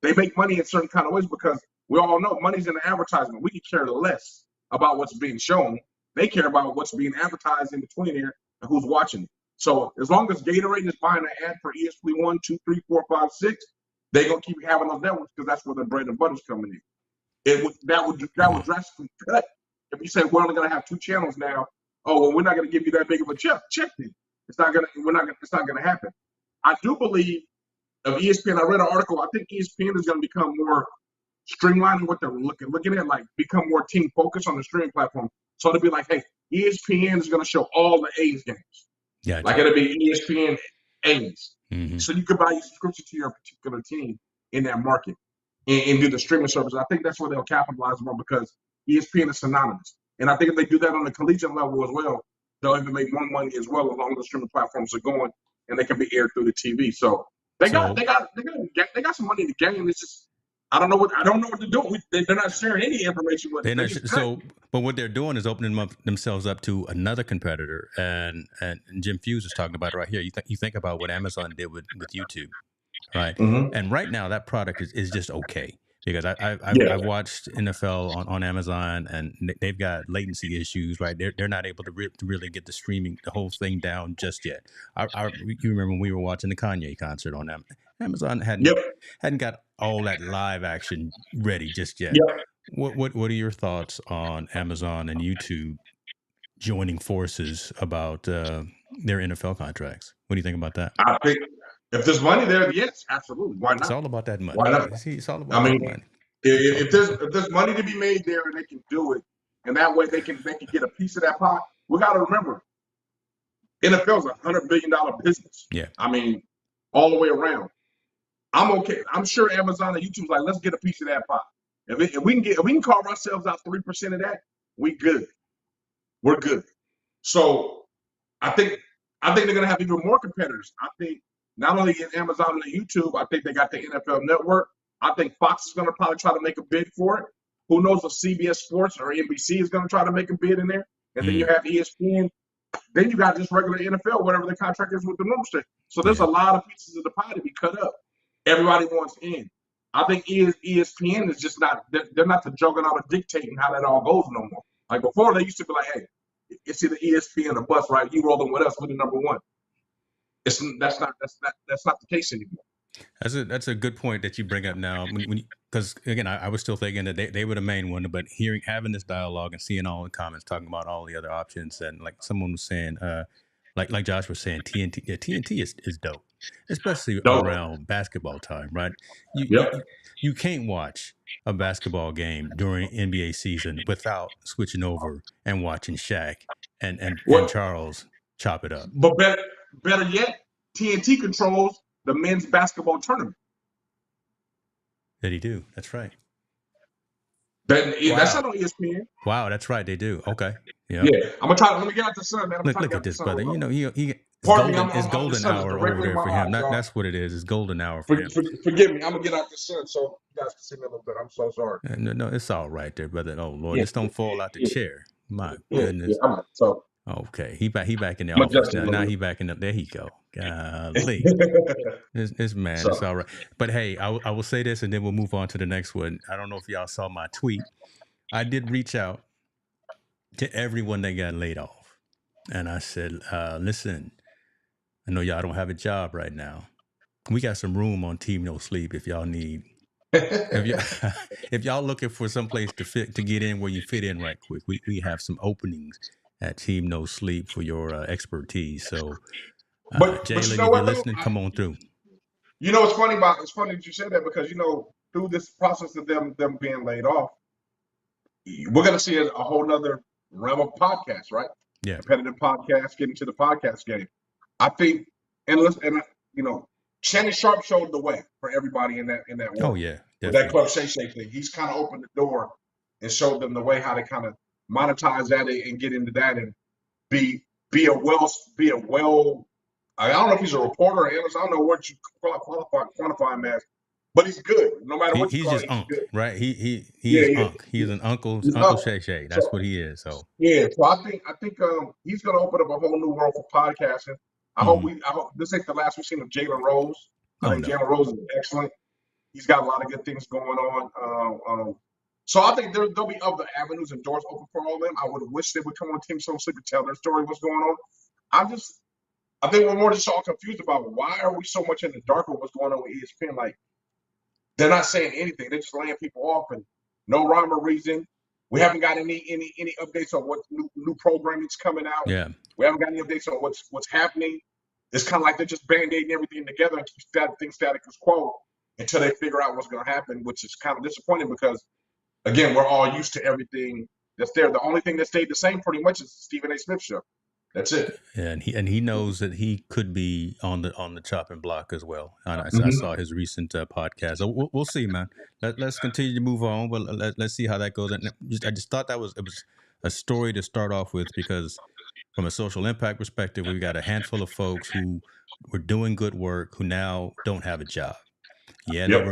[SPEAKER 2] They make money in certain kind of ways because we all know money's in the advertisement. We can care less about what's being shown. They care about what's being advertised in between there and who's watching it. So as long as Gatorade is buying an ad for ESPN 1, 2, 3, 4, 5, 6, they're gonna keep having those networks because that's where the bread and butter's coming in. That would drastically cut. If you say we're only gonna have 2 channels now, we're not gonna give you that big of a check then. It's not gonna happen. I do believe of ESPN. I read an article. I think ESPN is gonna become more streamlining what they're looking at, like become more team focused on the streaming platform. So to be like, hey, ESPN is gonna show all the A's games. Yeah, like it'll be ESPN A's. Mm-hmm. So you could buy a subscription to your particular team in that market and do the streaming service. I think that's where they'll capitalize more because ESPN is synonymous. And I think if they do that on the collegiate level as well, they'll even make more money as well as long as the streaming platforms are going and they can be aired through the TV. So they got some money in the game. It's just I don't know what to do. They're not sharing any information with us.
[SPEAKER 1] But what they're doing is opening themselves up to another competitor, and Jim Fuse is talking about it right here. You think about what Amazon did with YouTube, right? Mm-hmm. And right now that product is just okay because I've watched NFL on Amazon and they've got latency issues, right? They're not able to really get the whole thing down just yet. You remember when we were watching the Kanye concert on Amazon hadn't got all that live action ready just yet. Yep. What are your thoughts on Amazon and YouTube joining forces about their NFL contracts? What do you think about that?
[SPEAKER 2] I think if there's money there, yes, absolutely. Why not?
[SPEAKER 1] It's all about that money.
[SPEAKER 2] Why not?
[SPEAKER 1] It's all about that money.
[SPEAKER 2] If there's money to be made there and they can do it, and that way they can get a piece of that pot. We got to remember, NFL's $100 billion business.
[SPEAKER 1] Yeah.
[SPEAKER 2] I mean, all the way around. I'm okay. I'm sure Amazon and YouTube's like, let's get a piece of that pot. If we can carve ourselves out 3% of that, we good. We're good. So I think they're gonna have even more competitors. I think not only in Amazon and YouTube, I think they got the NFL Network. I think Fox is gonna probably try to make a bid for it. Who knows if CBS Sports or NBC is gonna try to make a bid in there? And then you have ESPN. Then you got just regular NFL, whatever the contract is with the normal state. So there's a lot of pieces of the pie to be cut up. Everybody wants in. I think ESPN is just not, they're not the juggernaut of dictating how that all goes no more. Like before, they used to be like, hey, it's either ESPN or bus, right? You rolling with us, we're the number one. That's not the case anymore.
[SPEAKER 1] That's a good point that you bring up now. because again, I was still thinking that they were the main one, but having this dialogue and seeing all the comments talking about all the other options, and like someone was saying, like Josh was saying, TNT, yeah, TNT is dope, especially
[SPEAKER 2] Dope.
[SPEAKER 1] around basketball time, right? You you
[SPEAKER 2] Yep.
[SPEAKER 1] you you can't watch a basketball game during NBA season without switching over and watching Shaq and
[SPEAKER 2] What?
[SPEAKER 1] Charles chop it up.
[SPEAKER 2] But better yet, TNT controls the men's basketball tournament.
[SPEAKER 1] Did he do? That's right.
[SPEAKER 2] That's
[SPEAKER 1] Wow.
[SPEAKER 2] not on ESPN.
[SPEAKER 1] Wow, that's right. They do. Okay. Yep.
[SPEAKER 2] Yeah, I'm gonna try. Let me get out the sun, man. I'm trying to
[SPEAKER 1] Look
[SPEAKER 2] get
[SPEAKER 1] at
[SPEAKER 2] out the
[SPEAKER 1] this
[SPEAKER 2] sun.
[SPEAKER 1] brother.
[SPEAKER 2] Hold
[SPEAKER 1] You
[SPEAKER 2] on.
[SPEAKER 1] know, he it's
[SPEAKER 2] Pardon me.
[SPEAKER 1] golden. It's
[SPEAKER 2] The
[SPEAKER 1] golden
[SPEAKER 2] sun is
[SPEAKER 1] hour over
[SPEAKER 2] directly in
[SPEAKER 1] there
[SPEAKER 2] my
[SPEAKER 1] for him.
[SPEAKER 2] eyes, y'all.
[SPEAKER 1] That's what it is. It's golden hour for him.
[SPEAKER 2] Forgive me. I'm gonna get out the sun so you guys can see me a little bit. I'm so sorry.
[SPEAKER 1] No, it's all right there, brother. Oh Lord,
[SPEAKER 2] Yeah,
[SPEAKER 1] just don't fall out the
[SPEAKER 2] yeah,
[SPEAKER 1] chair. My
[SPEAKER 2] yeah.
[SPEAKER 1] goodness.
[SPEAKER 2] So
[SPEAKER 1] Okay, he back in the
[SPEAKER 2] I'm
[SPEAKER 1] office
[SPEAKER 2] adjusting
[SPEAKER 1] now.
[SPEAKER 2] a
[SPEAKER 1] Now
[SPEAKER 2] little
[SPEAKER 1] he back in the. There he go. Golly,
[SPEAKER 2] bit.
[SPEAKER 1] this man, it's
[SPEAKER 2] So
[SPEAKER 1] all right. But hey, I will say this, and then we'll move on to the next one. I don't know if y'all saw my tweet. I did reach out to everyone that got laid off, and I said, listen, I know y'all don't have a job right now. We got some room on Team No Sleep if y'all need. If you if y'all looking for some place to get in where you fit in right quick, we have some openings at Team No Sleep for your expertise. So,
[SPEAKER 2] but you
[SPEAKER 1] Jalen,
[SPEAKER 2] know
[SPEAKER 1] if you're
[SPEAKER 2] what though?
[SPEAKER 1] listening, come on through.
[SPEAKER 2] You know it's funny that you said that because through this process of them being laid off, we're gonna see a whole nother realm of podcasts, right?
[SPEAKER 1] Yeah.
[SPEAKER 2] Competitive podcasts, getting to the podcast game. I think and Shannon Sharp showed the way for everybody in that
[SPEAKER 1] Oh
[SPEAKER 2] world.
[SPEAKER 1] yeah,
[SPEAKER 2] With that
[SPEAKER 1] definitely.
[SPEAKER 2] Club Shay Shay thing. He's kind of opened the door and showed them the way how to kind of monetize that and get into that and be be a well I don't know if he's a reporter or analyst. I don't know what you quantify him as, but he's good. No matter what you
[SPEAKER 1] He's
[SPEAKER 2] call
[SPEAKER 1] just
[SPEAKER 2] it, he's
[SPEAKER 1] Unc,
[SPEAKER 2] good.
[SPEAKER 1] right? He
[SPEAKER 2] Yeah,
[SPEAKER 1] is
[SPEAKER 2] yeah.
[SPEAKER 1] Unc. He is an
[SPEAKER 2] He's
[SPEAKER 1] Uncle
[SPEAKER 2] up.
[SPEAKER 1] Shay Shay. That's
[SPEAKER 2] So
[SPEAKER 1] what he is. So,
[SPEAKER 2] yeah, so I think he's gonna open up a whole new world for podcasting.
[SPEAKER 1] mhm.
[SPEAKER 2] I hope this ain't the last we've seen of Jalen Rose. I
[SPEAKER 1] Oh
[SPEAKER 2] think
[SPEAKER 1] no.
[SPEAKER 2] Jalen Rose is excellent. He's got a lot of good things going on. So I think there'll be other avenues and doors open for all of them. I would wish they would come on Team So Sleep and tell their story, what's going on. I think we're more just all confused about why are we so much in the dark of what's going on with ESPN. Like they're not saying anything; they're just laying people off and no rhyme or reason. We haven't got any updates on what new programming's coming out.
[SPEAKER 1] Yeah.
[SPEAKER 2] We haven't got any updates on what's happening. It's kind of like they're just band-aiding everything together and keep things static as quo until they figure out what's going to happen, which is kind of disappointing because again, we're all used to everything that's there. The only thing that stayed the same pretty much is the Stephen A. Smith show. That's it.
[SPEAKER 1] And he knows that he could be on the chopping block as well. And I
[SPEAKER 2] Mm-hmm.
[SPEAKER 1] saw his recent podcast. So we'll see, man. Let's continue to move on, but let's see how that goes. And I just thought it was a story to start off with because from a social impact perspective, we've got a handful of folks who were doing good work who now don't have a job.
[SPEAKER 2] Yep.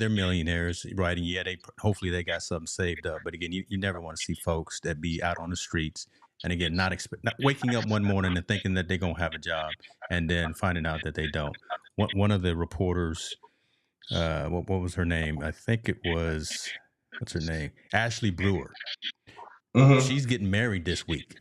[SPEAKER 1] They're millionaires, right? And they hopefully they got something saved up. But again, you never want to see folks that be out on the streets and again not waking up one morning and thinking that they're gonna have a job and then finding out that they don't. One of the reporters, what was her name? I think it was what's her name? Ashley Brewer.
[SPEAKER 2] Mm-hmm.
[SPEAKER 1] She's getting married this week,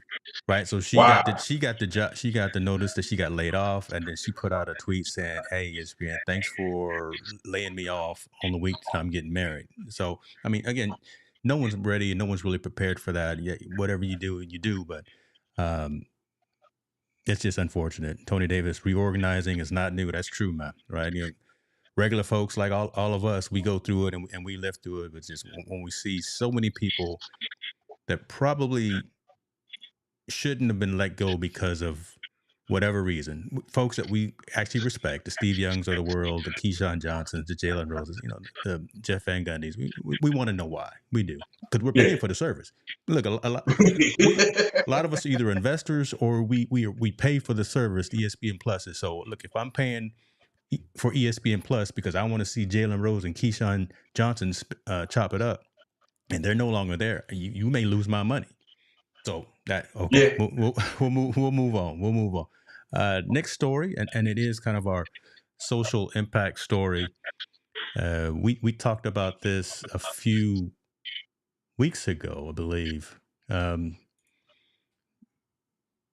[SPEAKER 1] right? So
[SPEAKER 2] Wow.
[SPEAKER 1] she got the job, she got the notice that she got laid off, and then she put out a tweet saying, "Hey, ESPN, thanks for laying me off on the week that I'm getting married." So I mean, again, no one's ready and no one's really prepared for that. Yeah, whatever you do, but um, it's just unfortunate. Tony Davis reorganizing is not new. That's true, man. Right? Regular folks like all of us, we go through it and we live through it. But just when we see so many people that probably shouldn't have been let go because of whatever reason. Folks that we actually respect, the Steve Youngs of the world, the Keyshawn Johnsons, the Jalen Roses, the Jeff Van Gundys. We want to know why. We do because we're
[SPEAKER 2] Yeah.
[SPEAKER 1] paying for the service. Look, a lot of us are either investors or we pay for the service. The ESPN Plus is so. Look, if I'm paying for ESPN Plus because I want to see Jalen Rose and Keyshawn Johnson chop it up, and they're no longer there, you may lose my money. So that okay,
[SPEAKER 2] Yeah.
[SPEAKER 1] we'll move on. We'll move on. Next story, and it is kind of our social impact story. We talked about this a few weeks ago, I believe.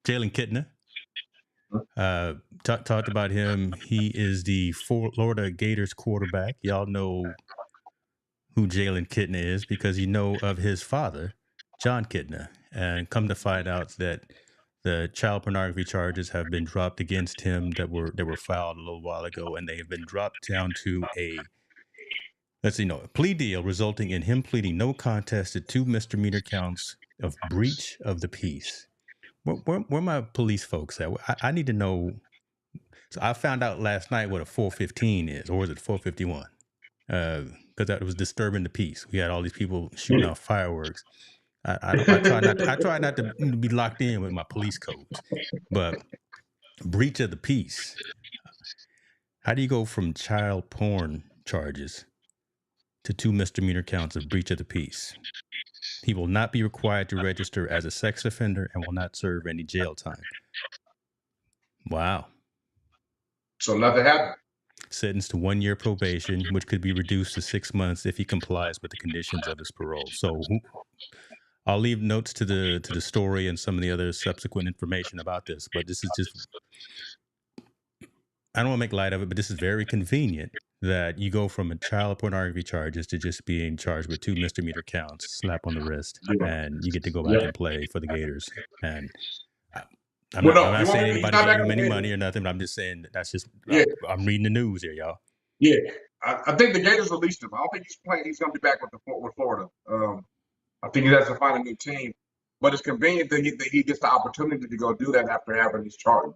[SPEAKER 1] Jalen Kitna. Talked about him. He is the Florida Gators quarterback. Y'all know who Jalen Kitna is because you know of his father, John Kitna, and come to find out that the child pornography charges have been dropped against him that were filed a little while ago, and they have been dropped down to a plea deal resulting in him pleading no contest to 2 misdemeanor counts of breach of the peace. Where my police folks at? I need to know. So I found out last night what a 415 is, or is it 451? Because that was disturbing the peace. We had all these people shooting off fireworks. I try not to, be locked in with my police codes, but breach of the peace. How do you go from child porn charges to 2 misdemeanor counts of breach of the peace? He will not be required to register as a sex offender and will not serve any jail time. Wow.
[SPEAKER 2] So nothing happened.
[SPEAKER 1] Sentenced to 1 year probation, which could be reduced to 6 months if he complies with the conditions of his parole. So I'll leave notes to the story and some of the other subsequent information about this, but this is just, I don't want to make light of it, but this is very convenient that you go from a child pornography charges to just being charged with 2 misdemeanor counts, slap on the wrist, and you get to go back and play for the Gators. And I'm not saying anybody gave him any money or nothing, but I'm just saying that's just, I'm reading the news here, y'all.
[SPEAKER 2] Yeah, I think the Gators released him. I don't think he's playing. He's going to be back with Florida. I think he has to find a new team. But it's convenient that he gets the opportunity to go do that after having these charges,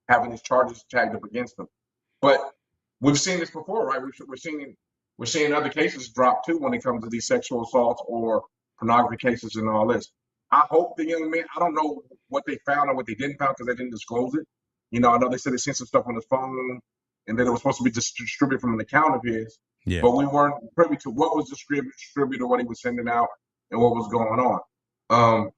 [SPEAKER 2] having these charges tagged up against him. But we've seen this before, right? We're seeing other cases drop too when it comes to these sexual assaults or pornography cases and all this. I hope the young man. I don't know what they found or what they didn't find because they didn't disclose it. I know they said they sent some stuff on his phone and then it was supposed to be distributed from an account of his. Yeah. But we weren't privy to what was distributed, what he was sending out, and what was going on.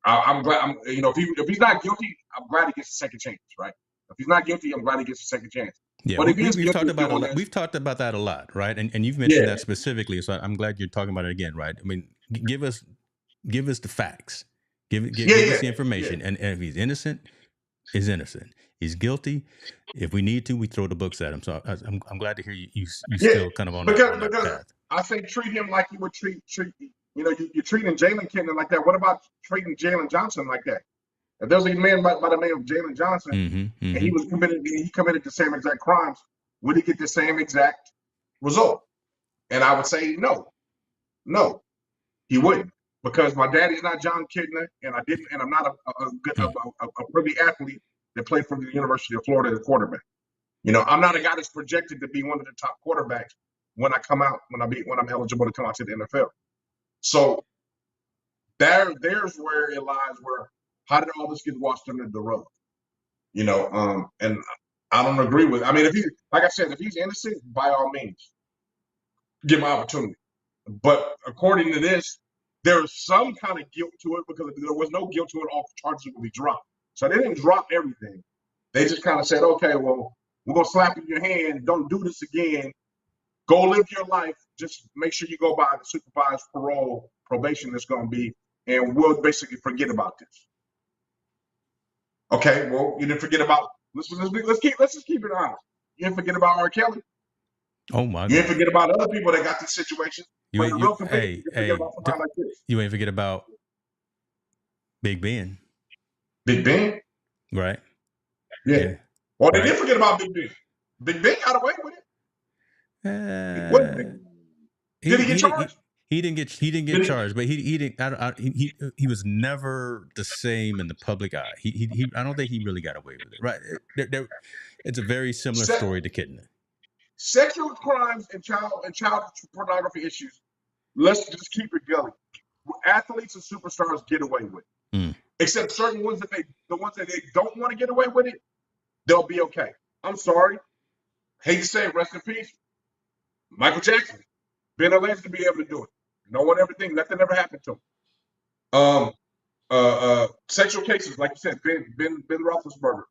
[SPEAKER 2] I'm glad. If he's not guilty, I'm glad he gets a second chance, right? If he's not guilty, I'm glad he gets a second chance.
[SPEAKER 1] Yeah, but we've talked about that a lot, right? And you've mentioned that specifically, so I'm glad you're talking about it again, right? I mean, give us the facts, give us the information, and if he's innocent, he's innocent. He's guilty. If we need to, we throw the books at him. So I'm glad to hear you still kind of on that path.
[SPEAKER 2] I say treat him like you would treat. You're treating Jalen Kitna like that. What about treating Jalen Johnson like that? If there's a man by the name of Jalen Johnson, and he committed the same exact crimes, would he get the same exact result? And I would say no, he wouldn't, because my daddy's not John Kitna, and I'm not a privy athlete that played for the University of Florida as a quarterback. I'm not a guy that's projected to be one of the top quarterbacks when I'm eligible to come out to the NFL. So there's where it lies. Where how did all this get washed under the rug? And I don't agree with. I mean, if he's innocent, by all means, give him an opportunity. But according to this, there's some kind of guilt to it because if there was no guilt to it, all charges would be dropped. So they didn't drop everything. They just kind of said, okay, well, we're gonna slap you in your hand. Don't do this again. Go live your life. Just make sure you go by the supervised probation that's going to be, and we'll basically forget about this. Okay, well, you didn't forget about. Let's just keep it honest. You didn't forget about R. Kelly.
[SPEAKER 1] Oh my God.
[SPEAKER 2] You didn't forget about other people that got this situation.
[SPEAKER 1] You ain't forget about Big Ben.
[SPEAKER 2] Big Ben,
[SPEAKER 1] right?
[SPEAKER 2] Yeah. Well, they didn't forget about Big Ben. Big Ben got away with it. Did he get charged?
[SPEAKER 1] He didn't get charged, but he didn't. He was never the same in the public eye. I don't think he really got away with it. Right? It's a very similar story to Kitna.
[SPEAKER 2] Sexual crimes and child pornography issues. Let's just keep it going. Athletes and superstars get away with it, except certain ones that they don't want to get away with it. They'll be okay. I'm sorry. Hate to say it, rest in peace. Michael Jackson, been alleged to be able to do it. No one ever think nothing ever happened to him. Sexual cases, like you said, Ben Roethlisberger,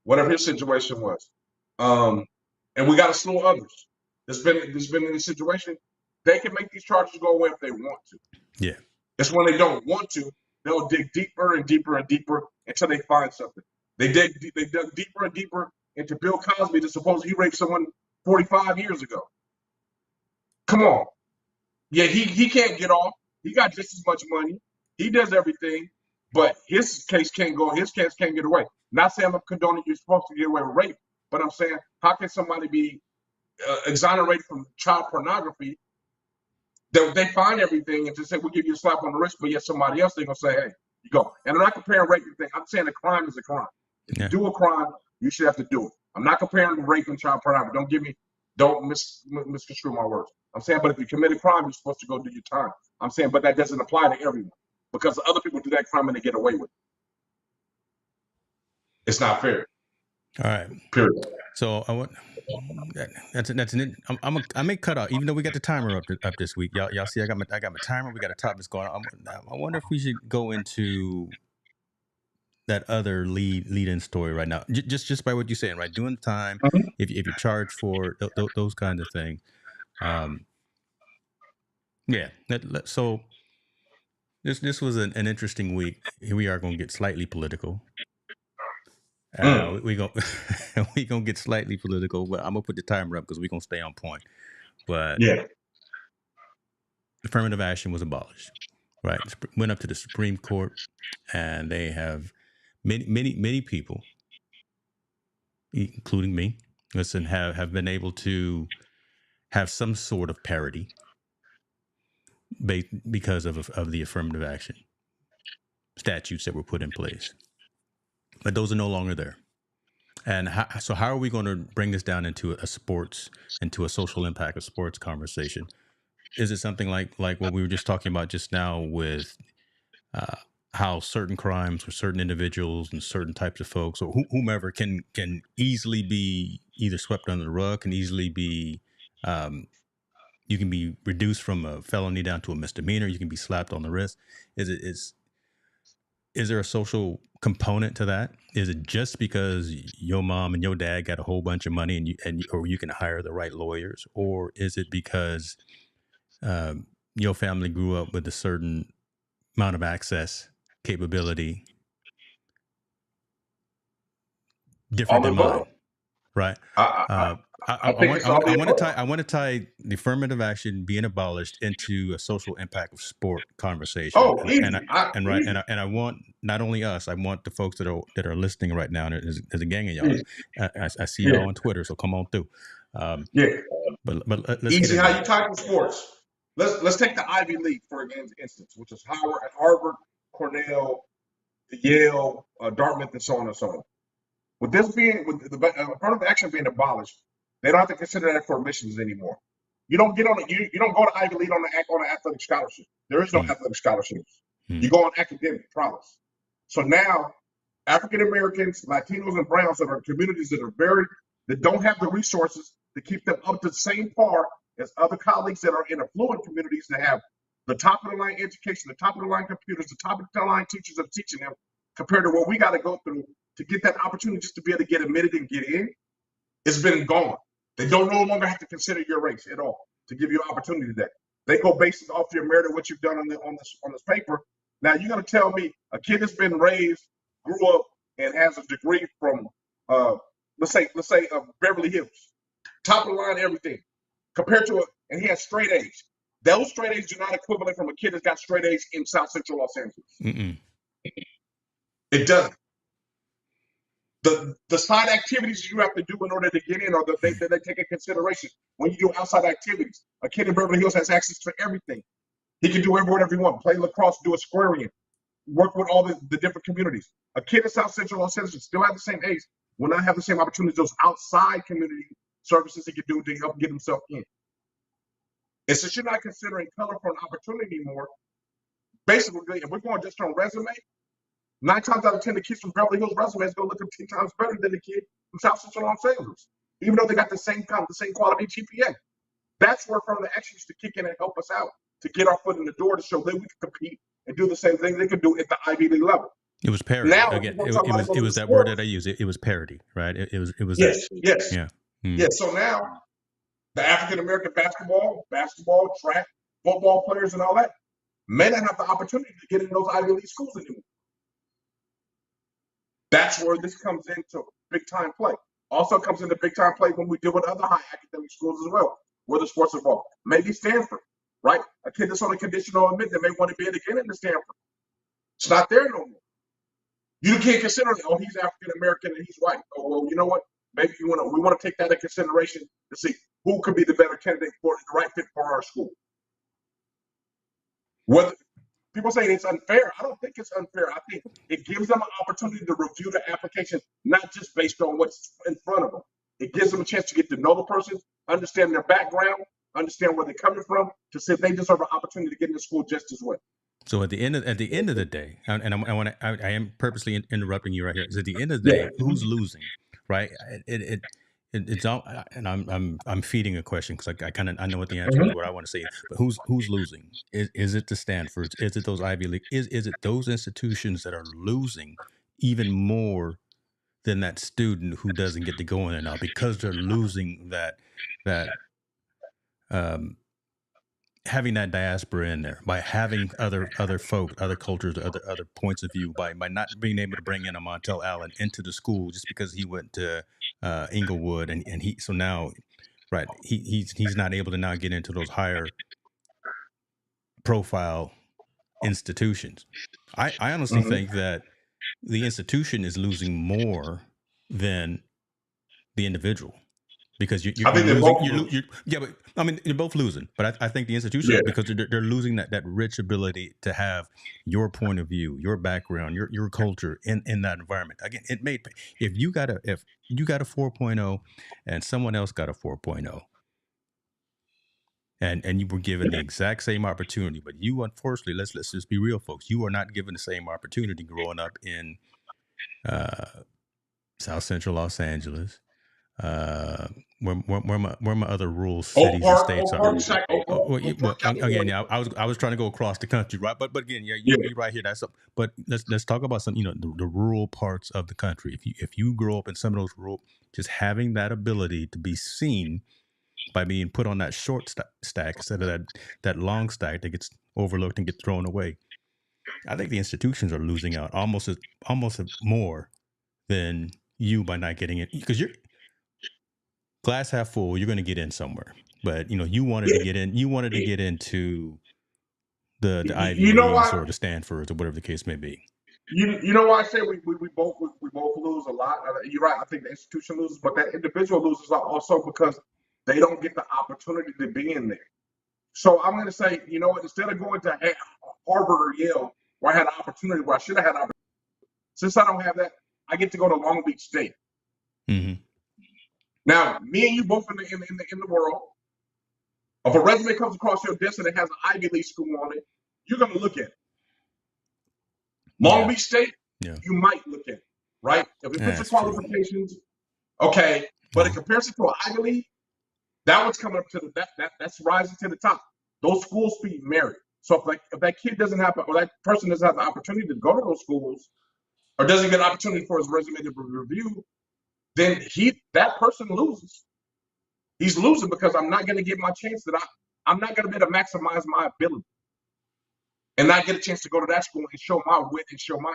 [SPEAKER 2] whatever his situation was. And we got a slew of others. There's been in this situation. They can make these charges go away if they want to.
[SPEAKER 1] Yeah.
[SPEAKER 2] It's when they don't want to, they'll dig deeper and deeper and deeper until they find something. They dug deeper and deeper into Bill Cosby to suppose he raped someone 45 years ago. Come on. Yeah, he can't get off. He got just as much money. He does everything, but his case can't go. His case can't get away. Not saying I'm condoning you're supposed to get away with rape, but I'm saying how can somebody be exonerated from child pornography? They find everything and just say we'll give you a slap on the wrist, but yet somebody else they're gonna say, hey, you go. And I'm not comparing rape and thing. I'm saying a crime is a crime. If you do a crime, you should have to do it. I'm not comparing rape and child pornography. Don't misconstrue my words. I'm saying, but if you commit a crime, you're supposed to go do your time. I'm saying, but that doesn't apply to everyone because other people do that crime and they get away with it. It's not fair.
[SPEAKER 1] All right.
[SPEAKER 2] Period.
[SPEAKER 1] So I want I may cut out, even though we got the timer up this week. Y'all see, I got my timer. We got a topics going on. I wonder if we should go into that other lead-in story right now, just by what you're saying, right? Doing time, if you're charged for those kinds of things. Yeah. So this was an interesting week. Here we are going to get slightly political. We gonna get slightly political, but I'm gonna put the timer up because we're gonna stay on point. But
[SPEAKER 2] yeah,
[SPEAKER 1] affirmative action was abolished, right? Went up to the Supreme Court, and they have many people, including me, have been able to have some sort of parity because of the affirmative action statutes that were put in place. But those are no longer there. And how are we going to bring this down into a social impact of sports conversation? Is it something like what we were just talking about just now with how certain crimes for certain individuals and certain types of folks or whomever can easily be either swept under the rug, can easily be you can be reduced from a felony down to a misdemeanor, you can be slapped on the wrist. Is there a social component to that? Is it just because your mom and your dad got a whole bunch of money or you can hire the right lawyers, or is it because your family grew up with a certain amount of access, capability, different than mine, right? I want to tie the affirmative action being abolished into a social impact of sport conversation.
[SPEAKER 2] Oh, easy.
[SPEAKER 1] And I want not only us, I want the folks that are listening right now. And there's a gang of y'all. I see y'all on Twitter, so come on through. But let's
[SPEAKER 2] easy.
[SPEAKER 1] Get
[SPEAKER 2] how you tackle sports. Let's take the Ivy League for instance, which is Harvard, Cornell, Yale, Dartmouth, and so on and so on. With this being with the affirmative action being abolished, they don't have to consider that for admissions anymore. You don't get on it. You don't go to Ivy League on an athletic scholarship. There is no athletic scholarships. You go on academic prowess. So now, African Americans, Latinos, and Browns that are communities that don't have the resources to keep them up to the same par as other colleagues that are in affluent communities that have the top of the line education, the top of the line computers, the top of the line teachers that are teaching them, compared to what we got to go through to get that opportunity just to be able to get admitted and get in. It's been gone. They don't no longer have to consider your race at all to give you an opportunity today. They go based off your merit of what you've done on this paper. Now you're gonna tell me a kid that's been raised, grew up, and has a degree from let's say Beverly Hills, top of the line everything, compared to and he has straight A's. Those straight A's do not equivalent from a kid that's got straight A's in South Central Los Angeles. It doesn't. The side activities you have to do in order to get in are the things that they take in consideration when you do outside activities. A kid in Beverly Hills has access to everything. He can do whatever he wants. Play lacrosse, do a squarian, work with all the different communities. A kid in South Central Los Angeles still have the same A's, will not have the same opportunities those outside community services he can do to help get himself in. And since you're not considering color for an opportunity anymore, basically, if we're going just on resume, 9 times out of 10, the kids from Beverly Hills resumes go look 10 times better than the kid from South Central Los Angeles, even though they got the same quality GPA. That's where affirmative action used to kick in and help us out to get our foot in the door to show that we could compete and do the same thing they could do at the Ivy League level.
[SPEAKER 1] It was parity.
[SPEAKER 2] Now,
[SPEAKER 1] again, it was that word that I used. It was parity, right? It was
[SPEAKER 2] yes,
[SPEAKER 1] that.
[SPEAKER 2] yes,
[SPEAKER 1] yeah,
[SPEAKER 2] yeah. So now, the African American basketball, track, football players, and all that may not have the opportunity to get in those Ivy League schools anymore. That's where this comes into big time play. Also comes into big time play when we deal with other high academic schools as well, where the sports involved. Maybe Stanford, right? A kid that's on a conditional admit may want to be in again in the Stanford. It's not there no more. You can't consider, oh, he's African American and he's white. Oh, well, you know what? Maybe we want to take that into consideration to see who could be the better candidate for the right fit for our school. Whether people say it's unfair, I don't think it's unfair. I think it gives them an opportunity to review the application, not just based on what's in front of them. It gives them a chance to get to know the person, understand their background, understand where they're coming from, to see if they deserve an opportunity to get into school just as well.
[SPEAKER 1] So at the end of the day, and I am purposely interrupting you right here. Is at the end of the day, who's losing, right? It's all, and I'm feeding a question because I know what the answer is, what I want to say. But who's losing? Is it the Stanfords? Is it those Ivy League? Is it those institutions that are losing even more than that student who doesn't get to go in there now because they're losing that having that diaspora in there, by having other folk, other cultures, other points of view, by not being able to bring in a Montel Allen into the school just because he went to Inglewood and he, so now, right, he's not able to now get into those higher profile institutions. I honestly think that the institution is losing more than the individual. Because you're losing, yeah, but I mean, you're both losing. But I think the institution, because they're losing that rich ability to have your point of view, your background, your culture in that environment. Again, if you got a 4.0 and someone else got a 4.0, and you were given the exact same opportunity, but you, unfortunately, let's just be real, folks, you are not given the same opportunity growing up in South Central Los Angeles. Where my other rural cities and states are. Again, I was trying to go across the country, right? But again, you're right here. But let's talk about some, the rural parts of the country. If you grow up in some of those rural, just having that ability to be seen by being put on that short stack instead of that long stack that gets overlooked and gets thrown away. I think the institutions are losing out almost more than you by not getting it, because you're glass half full. You're going to get in somewhere, but you wanted to get in. You wanted to get into the Ivy Leagues or the Stanfords or whatever the case may be.
[SPEAKER 2] You know why I say we both lose a lot. You're right. I think the institution loses, but that individual loses also because they don't get the opportunity to be in there. So I'm going to say, instead of going to Harvard or Yale, where I had an opportunity, where I should have had an opportunity, since I don't have that, I get to go to Long Beach State.
[SPEAKER 1] Mm-hmm.
[SPEAKER 2] Now, me and you both in the world, if a resume comes across your desk and it has an Ivy League school on it, you're going to look at it. Long Beach State, you might look at it, right? If it puts the qualifications, okay. But in comparison to an Ivy League, that one's coming up to that's rising to the top. Those schools feed merit. So if that kid doesn't have, or that person doesn't have the opportunity to go to those schools, or doesn't get an opportunity for his resume to be reviewed, then that person loses. He's losing because I'm not going to get my chance I'm not going to be able to maximize my ability and not get a chance to go to that school and show my wit and show my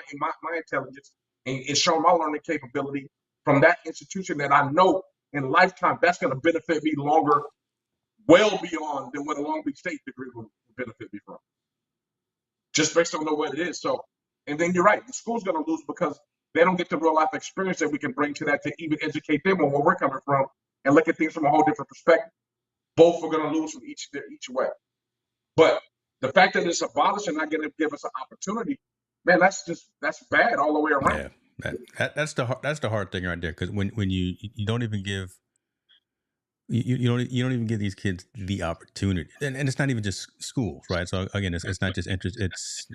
[SPEAKER 2] intelligence and show my learning capability from that institution that I know in lifetime that's going to benefit me longer, well beyond than what a Long Beach State degree will benefit me from. Just based on what it is. So, and then you're right, the school's going to lose because they don't get the real life experience that we can bring to that to even educate them on where we're coming from and look at things from a whole different perspective. Both are going to lose from each way. But the fact that it's abolished and not going to give us an opportunity, man, that's bad all the way around.
[SPEAKER 1] Yeah, that's the hard thing right there, because when you don't even give you don't even give these kids the opportunity, and it's not even just schools, right? So again, it's not just interest, it's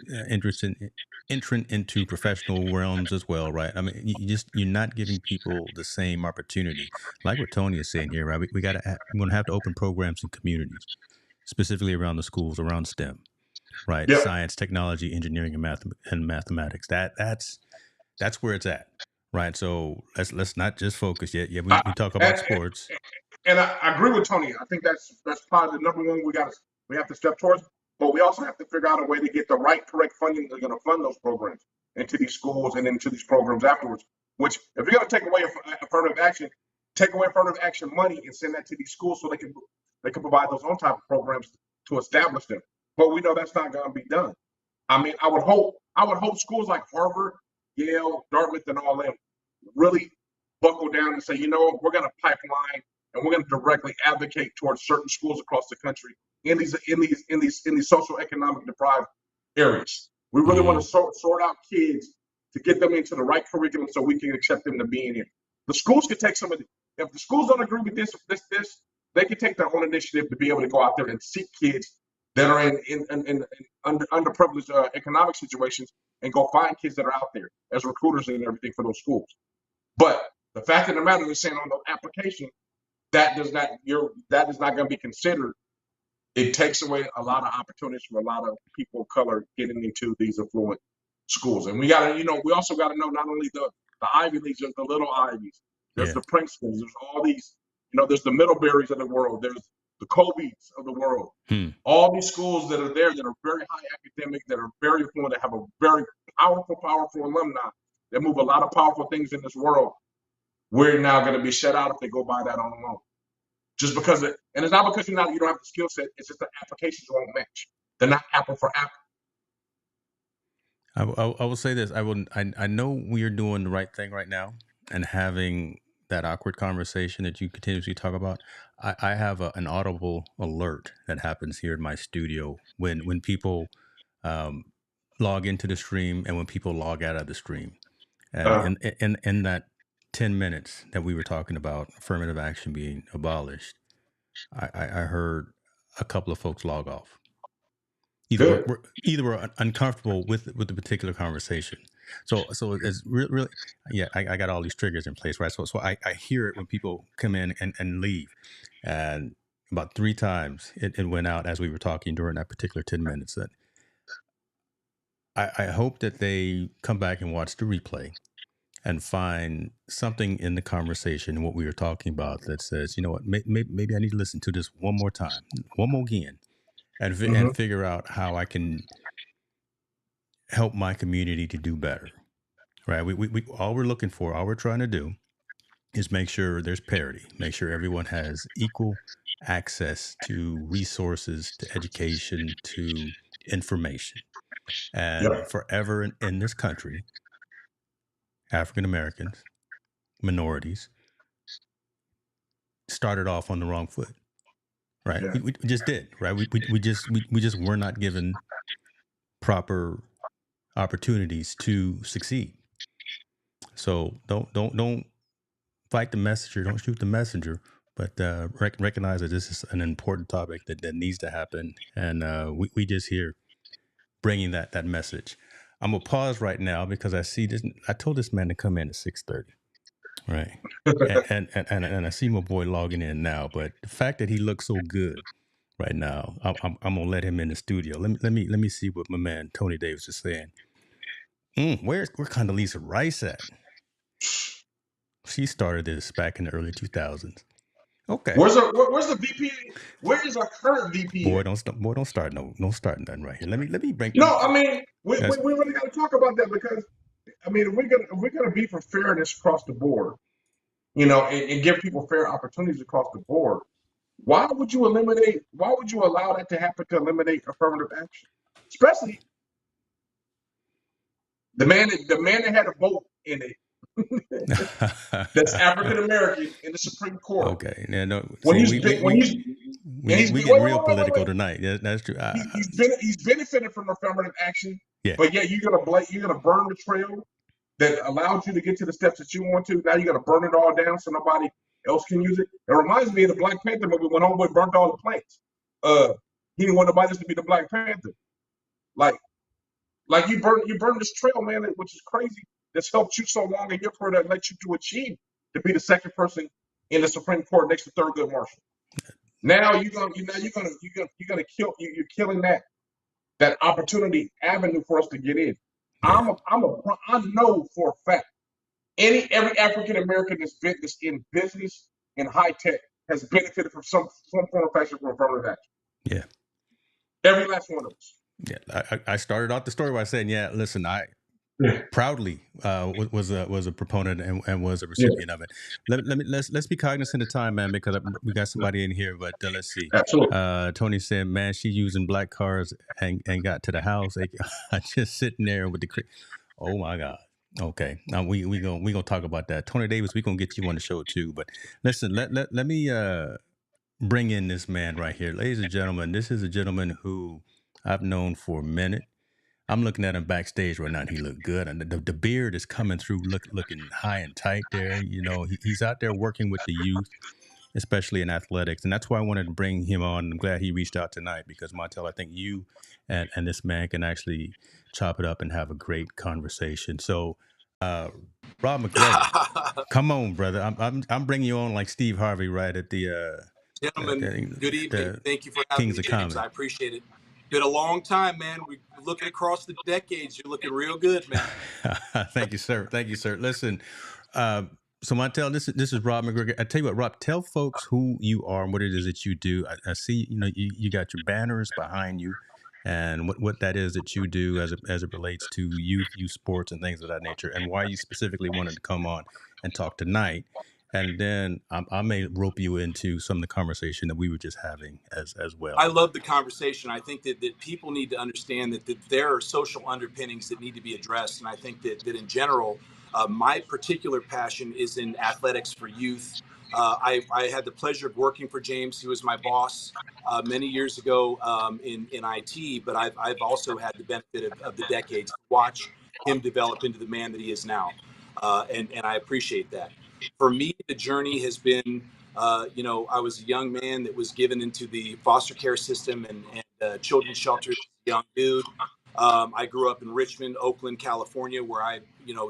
[SPEAKER 1] entrant into professional realms as well, right? I mean, you're not giving people the same opportunity, like what Tony is saying here, right? We're going to have to open programs in communities, specifically around the schools, around STEM, right?
[SPEAKER 2] Yep.
[SPEAKER 1] Science, technology, engineering, and mathematics. That's where it's at, right? So let's not just focus yet. Yeah, we talk about sports.
[SPEAKER 2] And I agree with Tony. I think that's probably the number one we have to step towards. But we also have to figure out a way to get the correct funding that's going to fund those programs into these schools and into these programs afterwards. Which, if you're going to take away affirmative action, take away affirmative action money and send that to these schools so they can provide those own type of programs to establish them. But we know that's not going to be done. I mean, I would hope schools like Harvard, Yale, Dartmouth, and all them really buckle down and say, you know, we're going to pipeline and we're going to directly advocate towards certain schools across the country in these social economic deprived areas. We really want to sort out kids to get them into the right curriculum so we can accept them to be in here. The schools could take some of the, if the schools don't agree with this, they can take their own initiative to be able to go out there and seek kids that are in underprivileged economic situations and go find kids that are out there as recruiters and everything for those schools. But the fact of the matter is saying on the application, that is not going to be considered. It takes away a lot of opportunities for a lot of people of color getting into these affluent schools. And we also got to know not only the Ivy Leagues, there's the little Ivies, there's the Princetons, there's all these, there's the Middleberries of the world, there's the Colbys of the world. All these schools that are there that are very high academic, that are very affluent, that have a very powerful alumni, that move a lot of powerful things in this world. We're now going to be shut out if they go by that on their own. Just because and it's not because you don't have the skill set, it's just the applications won't match. They're not apple for apple.
[SPEAKER 1] I will say this. I know we are doing the right thing right now and having that awkward conversation that you continuously talk about. I have an audible alert that happens here in my studio when people log into the stream and when people log out of the stream. And in that 10 minutes that we were talking about affirmative action being abolished, I heard a couple of folks log off. Either we're uncomfortable with the particular conversation. So it's really I got all these triggers in place, right? So I hear it when people come in and leave, and about 3 times it went out as we were talking during that particular 10 minutes. That I hope that they come back and watch the replay and find something in the conversation, what we were talking about, that says, you know what, maybe I need to listen to this one more time, one more again, and figure out how I can help my community to do better, right? We all we're trying to do is make sure there's parity, make sure everyone has equal access to resources, to education, to information. And forever in this country, African Americans, minorities, started off on the wrong foot, right? We just did, right? We just were not given proper opportunities to succeed. So don't fight the messenger, don't shoot the messenger, but recognize that this is an important topic that needs to happen, and we just here bringing that message. I'm gonna pause right now because I see this. I told this man to come in at 6:30. Right. And I see my boy logging in now, but the fact that he looks so good right now, I'm gonna let him in the studio. Let me see what my man Tony Davis is saying. Where's Condoleezza Rice at? She started this back in the early 2000s. Okay.
[SPEAKER 2] Where's the VP? Where is our current VP?
[SPEAKER 1] Boy, don't start nothing right here. Let me bring.
[SPEAKER 2] No, I mean we really got to talk about that, because I mean if we're gonna be for fairness across the board, and give people fair opportunities across the board, why would you allow that to happen, to eliminate affirmative action? Especially the man that had a vote in it. That's African American in the Supreme Court.
[SPEAKER 1] Okay, yeah, no.
[SPEAKER 2] We
[SPEAKER 1] get real political tonight. Yeah, that's true.
[SPEAKER 2] He's benefited from affirmative action, but yet you're gonna burn the trail that allowed you to get to the steps that you want to. Now you're gonna burn it all down so nobody else can use it. It reminds me of the Black Panther movie when homeboy burnt all the plants. He didn't want nobody else to be the Black Panther. Like you burn this trail, man, which is crazy. That's helped you so long in your career, that led you to achieve to be the second person in the Supreme Court next to Thurgood Marshall. Now you're killing that opportunity avenue for us to get in. I know for a fact every African American that's in business in high tech has benefited from some form of fashion from affirmative action.
[SPEAKER 1] Yeah.
[SPEAKER 2] Every last one of us.
[SPEAKER 1] Yeah. I started out the story by saying, yeah, listen,
[SPEAKER 2] Yeah,
[SPEAKER 1] proudly was a proponent and was a
[SPEAKER 2] yeah,
[SPEAKER 1] recipient of it. Let's be cognizant of time, man, because we got somebody in here. But let's see.
[SPEAKER 2] absolutely.
[SPEAKER 1] Tony said, "Man, she using black cars and got to the house. I just sitting there with the oh my god." Okay, now we gonna talk about that. Tony Davis, we gonna get you on the show too. But listen, let me bring in this man right here, ladies and gentlemen. This is a gentleman who I've known for a minute. I'm looking at him backstage right now, and he looked good. And the beard is coming through, looking high and tight there. You know, he's out there working with the youth, especially in athletics. And that's why I wanted to bring him on. I'm glad he reached out tonight because, Montel, I think you and this man can actually chop it up and have a great conversation. So, uh, Rob MacGregor, come on, brother. I'm bringing you on like Steve Harvey, right, at
[SPEAKER 3] Gentlemen, good evening.
[SPEAKER 1] the
[SPEAKER 3] Thank you for having
[SPEAKER 1] Kings
[SPEAKER 3] me,
[SPEAKER 1] of
[SPEAKER 3] James.
[SPEAKER 1] Comedy.
[SPEAKER 3] I appreciate it. Been a long time, man. We're looking across the decades. You're looking real good, man.
[SPEAKER 1] Thank you, sir. Thank you, sir. Listen, uh, so Montel, this is Rob MacGregor. I tell you what, Rob, tell folks who you are and what it is that you do. I see, you know, you got your banners behind you, and what that is that you do as it relates to youth sports and things of that nature, and why you specifically wanted to come on and talk tonight. And then I may rope you into some of the conversation that we were just having as
[SPEAKER 3] I
[SPEAKER 1] well.
[SPEAKER 3] love the conversation. I think that people need to understand that there are social underpinnings that need to be addressed. And I think that in general, my particular passion is in athletics for youth. I had the pleasure of working for James. He was my boss many years ago in IT, but I've also had the benefit of the decades to watch him develop into the man that he is now. And I appreciate that. For me, the journey has been I was a young man that was given into the foster care system and children's shelters as a young dude. I grew up in Richmond, Oakland, California, where I,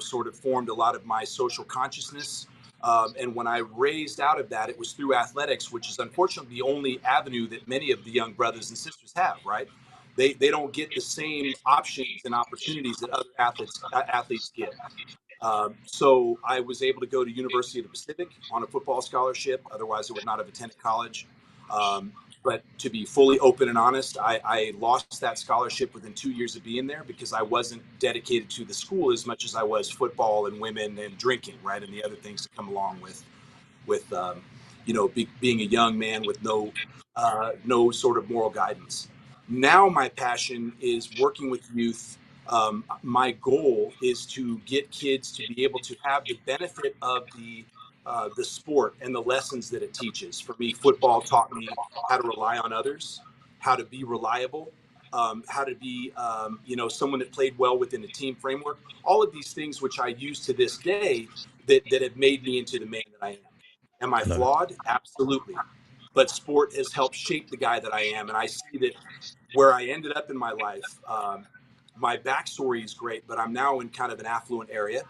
[SPEAKER 3] sort of formed a lot of my social consciousness. And when I raised out of that, it was through athletics, which is unfortunately the only avenue that many of the young brothers and sisters have, right? They don't get the same options and opportunities that other athletes get. So I was able to go to University of the Pacific on a football scholarship. Otherwise, I would not have attended college. But to be fully open and honest, I lost that scholarship within 2 years of being there because I wasn't dedicated to the school as much as I was football and women and drinking, right, and the other things that come along with being a young man with no sort of moral guidance. Now my passion is working with youth. My goal is to get kids to be able to have the benefit of the sport and the lessons that it teaches. For me, football taught me how to rely on others, how to be reliable, how to be someone that played well within a team framework. All of these things which I use to this day that have made me into the man that I am. Am I
[SPEAKER 1] Love it.
[SPEAKER 3] flawed? Absolutely. But sport has helped shape the guy that I am. And I see that where I ended up in my life, my backstory is great, but I'm now in kind of an affluent area.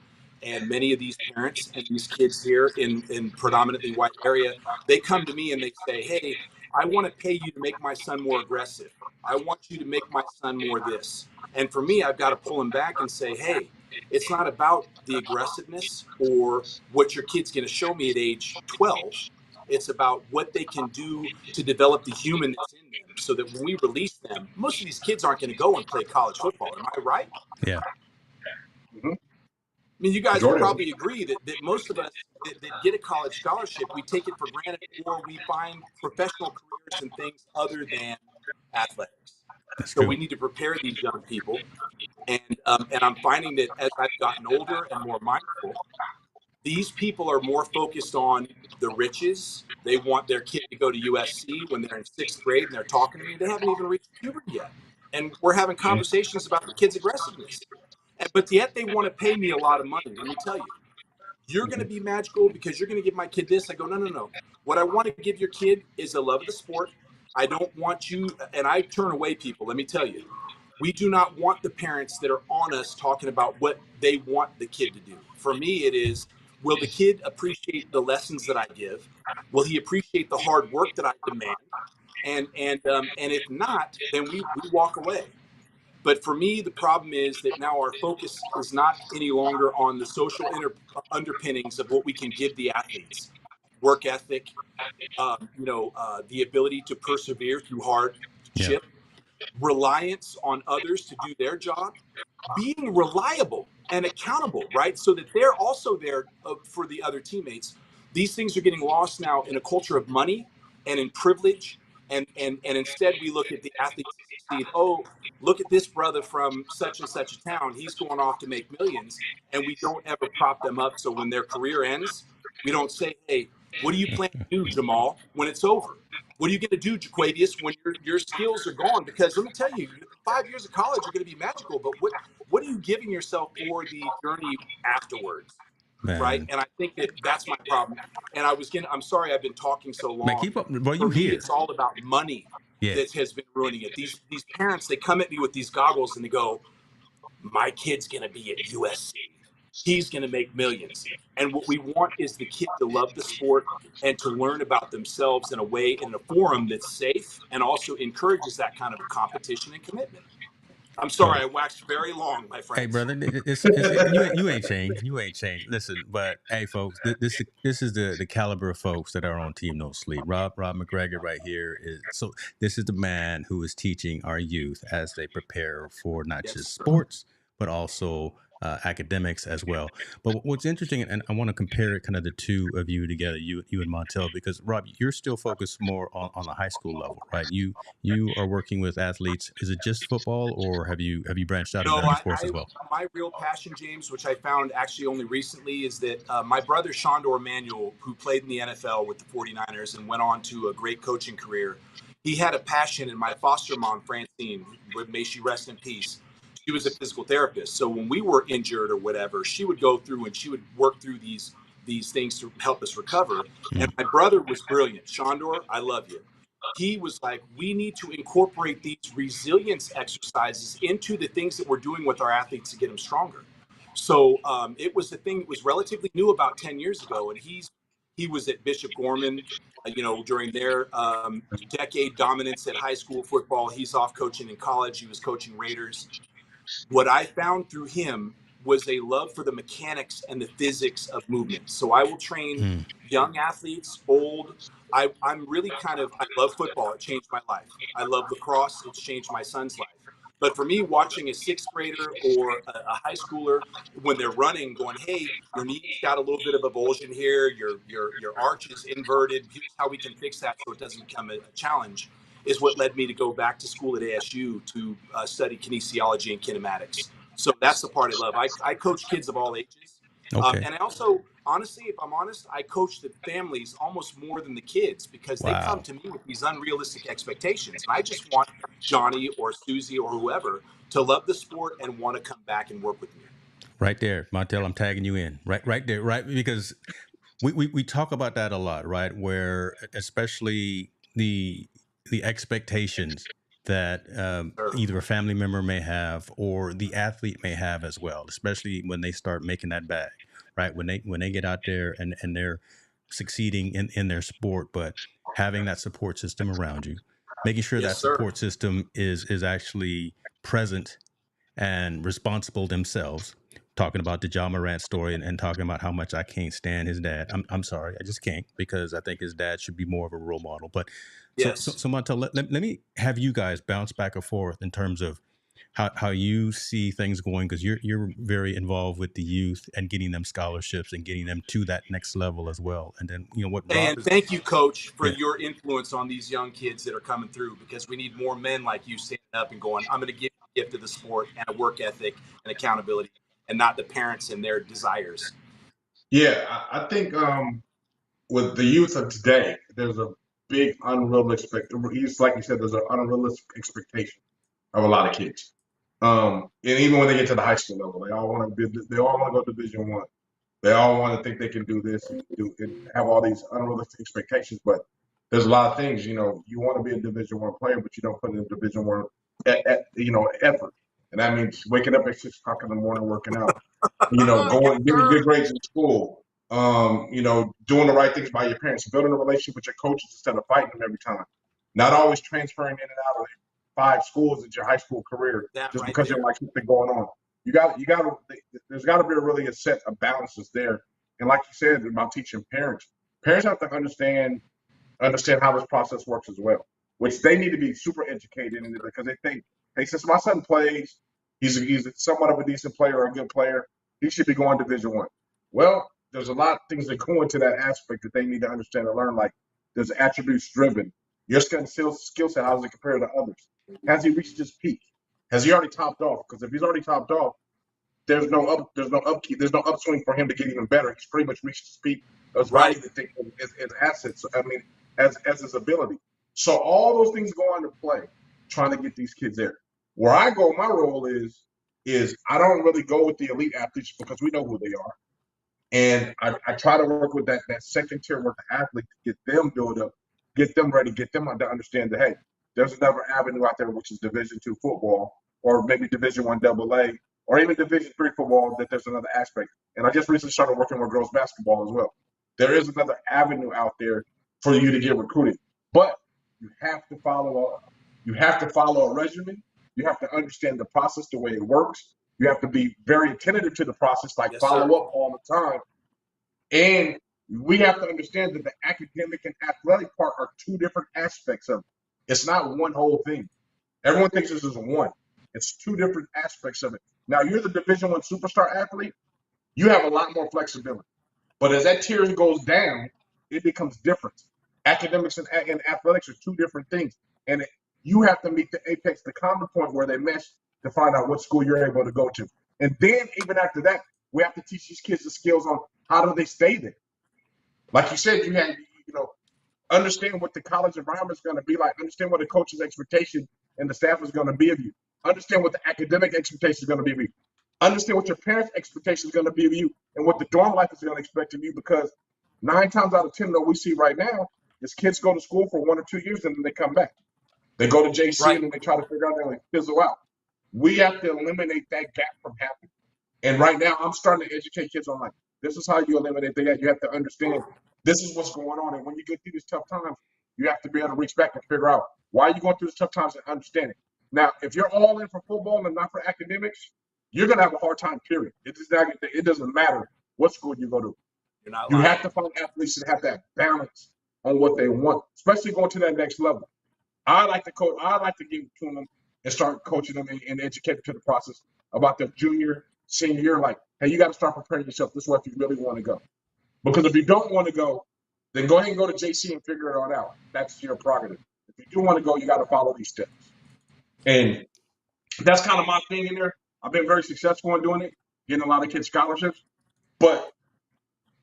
[SPEAKER 3] And many of these parents and these kids here in predominantly white area, they come to me and they say, hey, I want to pay you to make my son more aggressive. I want you to make my son more this. And for me, I've got to pull him back and say, hey, it's not about the aggressiveness or what your kid's going to show me at age 12. It's about what they can do to develop the human that's in them so that when we release them, most of these kids aren't going to go and play college football. Am I right?
[SPEAKER 1] Yeah.
[SPEAKER 2] Hmm.
[SPEAKER 3] I mean, you guys would
[SPEAKER 2] Majority of them.
[SPEAKER 3] probably agree that most of us that get a college scholarship, we take it for granted or we find professional careers and things other than athletics.
[SPEAKER 1] That's
[SPEAKER 3] So we
[SPEAKER 1] true.
[SPEAKER 3] need to prepare these young people. And I'm finding that as I've gotten older and more mindful, these people are more focused on the riches. They want their kid to go to USC when they're in sixth grade and they're talking to me. They haven't even reached puberty yet. And we're having
[SPEAKER 2] Mhm.
[SPEAKER 3] conversations about the kid's aggressiveness. But yet they want to pay me a lot of money. Let me tell you, you're going to
[SPEAKER 2] Mhm.
[SPEAKER 3] be magical because you're going to give my kid this. I go, no, no, no. What I want to give your kid is a love of the sport. I don't want you, and I turn away people. Let me tell you, we do not want the parents that are on us talking about what they want the kid to do. For me, it is, will the kid appreciate the lessons that I give? Will he appreciate the hard work that I demand? And if not, then we walk away. But for me, the problem is that now our focus is not any longer on the social underpinnings of what we can give the athletes: work ethic, the ability to persevere through
[SPEAKER 1] Yeah.
[SPEAKER 3] hardship, reliance on others to do their job, being reliable and accountable, right? So that they're also there for the other teammates. These things are getting lost now in a culture of money and in privilege. And instead we look at the athletes that succeed. Oh, look at this brother from such and such a town. He's going off to make millions. And we don't ever prop them up. So when their career ends, we don't say, hey, what do you plan to do, Jamal, when it's over? What are you going to do, Jaquavius, when your skills are gone? Because let me tell you, 5 years of college are going to be magical, but what are you giving yourself for the journey afterwards, right?
[SPEAKER 1] Man.
[SPEAKER 3] And I think that that's my problem. And I'm sorry I've been talking so
[SPEAKER 1] Man,
[SPEAKER 3] long.
[SPEAKER 1] keep up. Bro,
[SPEAKER 3] For
[SPEAKER 1] you
[SPEAKER 3] me,
[SPEAKER 1] here.
[SPEAKER 3] it's all about money
[SPEAKER 1] Yeah.
[SPEAKER 3] that has been ruining it. These parents, they come at me with these goggles and they go, my kid's going to be at USC. He's going to make millions. And what we want is the kid to love the sport and to learn about themselves in a way, in a forum that's safe and also encourages that kind of competition and commitment. I'm sorry,
[SPEAKER 1] Well,
[SPEAKER 3] I waxed very long, my
[SPEAKER 1] hey,
[SPEAKER 3] friends.
[SPEAKER 1] brother, you ain't changed. You ain't changed. Listen, but hey, folks, this is the caliber of folks that are on Team No Sleep. Rob MacGregor right here is so. This is the man who is teaching our youth as they prepare for not
[SPEAKER 3] Yes,
[SPEAKER 1] just
[SPEAKER 3] sir.
[SPEAKER 1] sports but also academics as well. But what's interesting, and I want to compare it kind of the two of you together, you and Montel, because Rob, you're still focused more on the high school level, right? You are working with athletes. Is it just football, or have you branched out and
[SPEAKER 3] No,
[SPEAKER 1] done other sports as well?
[SPEAKER 3] my real passion, James, which I found actually only recently, is that my brother Shondor Manuel, who played in the NFL with the 49ers and went on to a great coaching career, he had a passion. And my foster mom, Francine, may she rest in peace, she was a physical therapist. So when we were injured or whatever, she would go through and she would work through these things to help us recover. And
[SPEAKER 1] Mm,
[SPEAKER 3] my brother was brilliant. Shondor, I love you. He was like, we need to incorporate these resilience exercises into the things that we're doing with our athletes to get them stronger. So it was a thing that was relatively new about 10 years ago. And he was at Bishop Gorman, during their decade dominance at high school football. He's off coaching in college. He was coaching Raiders. What I found through him was a love for the mechanics and the physics of movement. So I will train
[SPEAKER 1] mm,
[SPEAKER 3] young athletes, old. I'm really I love football. It changed my life. I love lacrosse. It's changed my son's life. But for me, watching a sixth grader or a high schooler when they're running, going, "Hey, your knee's got a little bit of avulsion here. Your arch is inverted. Here's how we can fix that so it doesn't become a challenge," is what led me to go back to school at ASU to study kinesiology and kinematics. So that's the part I love. I coach kids of all ages.
[SPEAKER 1] okay.
[SPEAKER 3] And I also, honestly, if I'm honest, I coach the families almost more than the kids because they come
[SPEAKER 1] Wow.
[SPEAKER 3] to me with these unrealistic expectations. And I just want Johnny or Susie or whoever to love the sport and want to come back and work with me.
[SPEAKER 1] Right there, Montel, I'm tagging you in. Right there, right? Because we talk about that a lot, right? Where especially the expectations that
[SPEAKER 3] Sure.
[SPEAKER 1] either a family member may have or the athlete may have as well, especially when they start making that bag, right? When they get out there and they're succeeding in their sport, but having that support system around you, making sure
[SPEAKER 3] Yes,
[SPEAKER 1] that
[SPEAKER 3] sir.
[SPEAKER 1] support system is actually present and responsible themselves. Talking about the John Morant story and talking about how much I can't stand his dad. I'm sorry, I just can't because I think his dad should be more of a role model. But
[SPEAKER 3] Yes.
[SPEAKER 1] so Montel, let me have you guys bounce back and forth in terms of how you see things going because you're very involved with the youth and getting them scholarships and getting them to that next level as well. And then what Rob
[SPEAKER 3] And
[SPEAKER 1] is,
[SPEAKER 3] thank you, Coach, for
[SPEAKER 1] yeah,
[SPEAKER 3] your influence on these young kids that are coming through because we need more men like you standing up and going, I'm going to give you the gift of the sport and a work ethic and accountability and not the parents and their desires.
[SPEAKER 2] Yeah, I think with the youth of today, there's a big unrealistic like you said, there's an unrealistic expectation of a lot of kids. And even when they get to the high school level, they all want to go Division 1. They all want to think they can do this and have all these unrealistic expectations. But there's a lot of things, you want to be a Division 1 player, but you don't put in Division 1 effort. And that means waking up at 6 o'clock in the morning, working out,
[SPEAKER 3] Yes,
[SPEAKER 2] getting good
[SPEAKER 3] sir.
[SPEAKER 2] grades in school, doing the right things by your parents, building a relationship with your coaches instead of fighting them every time. Not always transferring in and out of 5 schools in your high school career
[SPEAKER 3] That
[SPEAKER 2] just
[SPEAKER 3] right
[SPEAKER 2] because you
[SPEAKER 3] there.
[SPEAKER 2] don't like something going on. There's got to be really a set of balances there. And like you said about teaching parents have to understand how this process works as well. which they need to be super educated in it because they think, hey, since my son plays, he's somewhat of a decent player or a good player, he should be going Division I. Well, there's a lot of things that go into that aspect that they need to understand and learn. Like there's attributes driven. Your skill set, how does it compare to others? Has he reached his peak? Has he already topped off? Because if he's already topped off, there's no upkeep, there's no upswing for him to get even better. He's pretty much reached his peak of his value to think as assets. I mean, as his ability. So all those things go into play, trying to get these kids there. Where I go, my role is I don't really go with the elite athletes because we know who they are. And I try to work with that second tier with the athlete to get them built up, get them ready, get them to understand that, hey, there's another avenue out there, which is Division II football, or maybe Division I AA, or even Division III football, that there's another aspect. And I just recently started working with girls basketball as well. There is another avenue out there for you to get recruited. But you have to follow a regimen. You have to understand the process, the way it works. You have to be very attentive to the process, like follow up all the time. And we have to understand that the academic and athletic part are two different aspects of it. It's not one whole thing. Everyone thinks this is one. It's two different aspects of it. Now, you're the Division I superstar athlete. You have a lot more flexibility. But as that tier goes down, it becomes different. Academics and athletics are two different things. And you have to meet the apex, the common point where they mesh to find out what school you're able to go to. And then even after that, we have to teach these kids the skills on how do they stay there. Like you said, understand what the college environment is going to be like. Understand what the coach's expectation and the staff is going to be of you. Understand what the academic expectation is going to be of you. Understand what your parents' expectation is going to be of you and what the dorm life is going to expect of you, because 9 times out of 10 that we see right now is kids go to school for 1 or 2 years and then they come back. They go to JC and then they try to figure out and they fizzle out. We have to eliminate that gap from happening. And right now I'm starting to educate kids on, like, this is how you eliminate the gap. You have to understand this is what's going on. And when you get through these tough times, you have to be able to reach back and figure out why you're going through these tough times and understand it. Now, if you're all in for football and not for academics, you're going to have a hard time, period. It doesn't matter what school you go to. You have to find athletes that have that balance on what they want, especially going to that next level. I like to coach. I like to give it to them and start coaching them and educate them to the process about their junior, senior year. Like, hey, you got to start preparing yourself this way if you really want to go. Because if you don't want to go, then go ahead and go to JC and figure it all out. That's your prerogative. If you do want to go, you got to follow these steps. And that's kind of my thing in there. I've been very successful in doing it, getting a lot of kids scholarships. But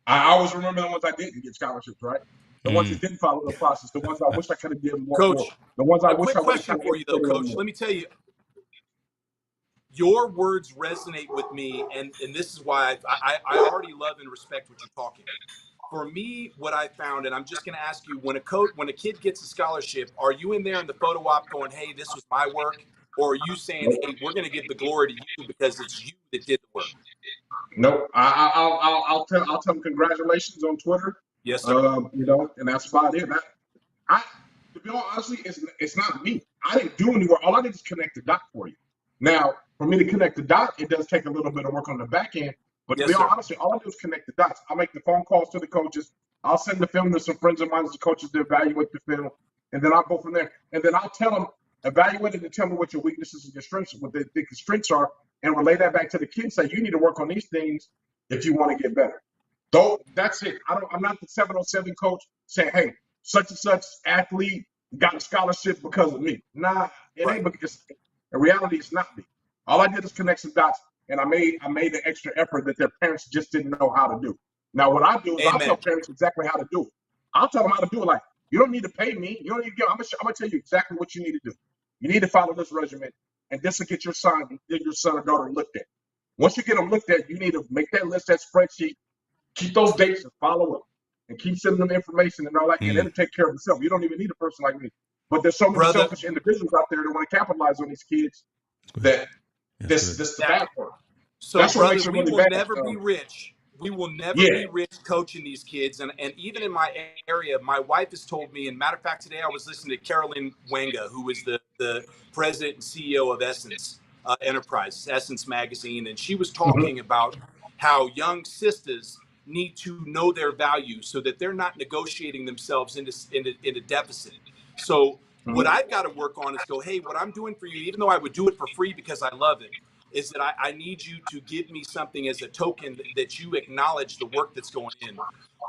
[SPEAKER 2] I always remember the ones I didn't get scholarships, right? The ones that didn't follow the process, the ones I wish I could have given more.
[SPEAKER 3] Coach,
[SPEAKER 2] the ones I
[SPEAKER 3] a
[SPEAKER 2] wish
[SPEAKER 3] quick
[SPEAKER 2] I would have
[SPEAKER 3] question for you, though, Coach. Let me tell you, your words resonate with me, and this is why I already love and respect what you're talking. For me, what I found, and I'm just going to ask you, when a kid gets a scholarship, are you in there in the photo op going, hey, this was my work? Or are you saying, hey, we're going to give the glory to you because it's you that did the work?
[SPEAKER 2] Nope. I'll tell them congratulations on Twitter.
[SPEAKER 3] Yes, sir.
[SPEAKER 2] And that's about it. To be honest, honestly, it's not me. I didn't do any work. All I did is connect the dot for you. Now, for me to connect the dot, it does take a little bit of work on the back end. But to be honest, all I do is connect the dots. I'll make the phone calls to the coaches. I'll send the film to some friends of mine as the coaches to evaluate the film. And then I'll go from there. And then I'll tell them, evaluate it and tell me what your weaknesses and your strengths, what the strengths are, and relay that back to the kids. Say, you need to work on these things if you want to get better. Though that's it. I'm not the 707 coach saying, hey, such and such athlete got a scholarship because of me. Nah, it ain't because in reality it's not me. All I did is connect some dots, and I made an extra effort that their parents just didn't know how to do. Now what I do is I'll tell parents exactly how to do it. I'll tell them how to do it. Like, you don't need to pay me. You don't need to give. I'm gonna tell you exactly what you need to do. You need to follow this regimen, and this will get your son or daughter looked at. Once you get them looked at, you need to make that list, that spreadsheet, keep those dates and follow up, and keep sending them information and all that, and it'll take care of itself. You don't even need a person like me. But there's so many selfish individuals out there that want to capitalize on these kids that this the bad part.
[SPEAKER 3] So, that's brother, we will never be rich. We will never be rich coaching these kids. And even in my area, my wife has told me, and matter of fact, today I was listening to Carolyn Wenga, who is the president and CEO of Essence Enterprises, Essence Magazine. And she was talking about how young sisters need to know their value so that they're not negotiating themselves into deficit. So What I've got to work on is go, hey, what I'm doing for you, even though I would do it for free because I love it, is that I need you to give me something as a token that you acknowledge the work that's going in.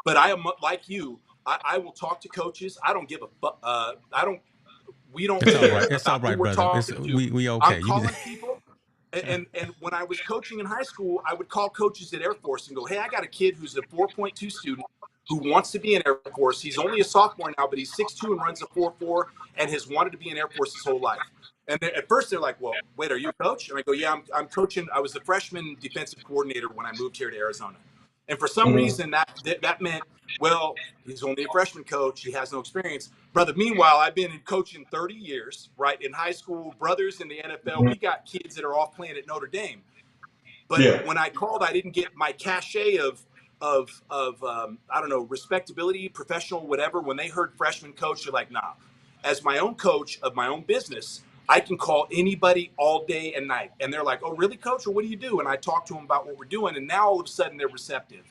[SPEAKER 3] But I am like you. I will talk to coaches. I don't give a fuck. I don't. We don't
[SPEAKER 1] It's all right.
[SPEAKER 3] care
[SPEAKER 1] It's all
[SPEAKER 3] about who
[SPEAKER 1] right,
[SPEAKER 3] we're
[SPEAKER 1] brother. It's
[SPEAKER 3] talking to.
[SPEAKER 1] we
[SPEAKER 3] I'm
[SPEAKER 1] okay. You can.
[SPEAKER 3] calling people. And when I was coaching in high school, I would call coaches at Air Force and go, hey, I got a kid who's a 4.2 student who wants to be in Air Force. He's only a sophomore now, but he's 6'2" and runs a 4.4 and has wanted to be in Air Force his whole life. And at first they're like, well, wait, are you a coach? And I go, yeah, I'm coaching. I was the freshman defensive coordinator when I moved here to Arizona. And for some
[SPEAKER 2] Mm-hmm.
[SPEAKER 3] reason that meant, well, he's only a freshman coach. He has no experience. Brother, meanwhile, I've been in coaching 30 years, right? In high school, brothers in the NFL,
[SPEAKER 2] Mm-hmm.
[SPEAKER 3] we got kids that are off playing at Notre Dame. But
[SPEAKER 2] Yeah.
[SPEAKER 3] when I called, I didn't get my cachet of I don't know, respectability, professional, whatever. When they heard freshman coach, they're like, nah. As my own coach of my own business, I can call anybody all day and night. And they're like, oh, really, coach? Or what do you do? And I talk to them about what we're doing. And now all of a sudden they're receptive.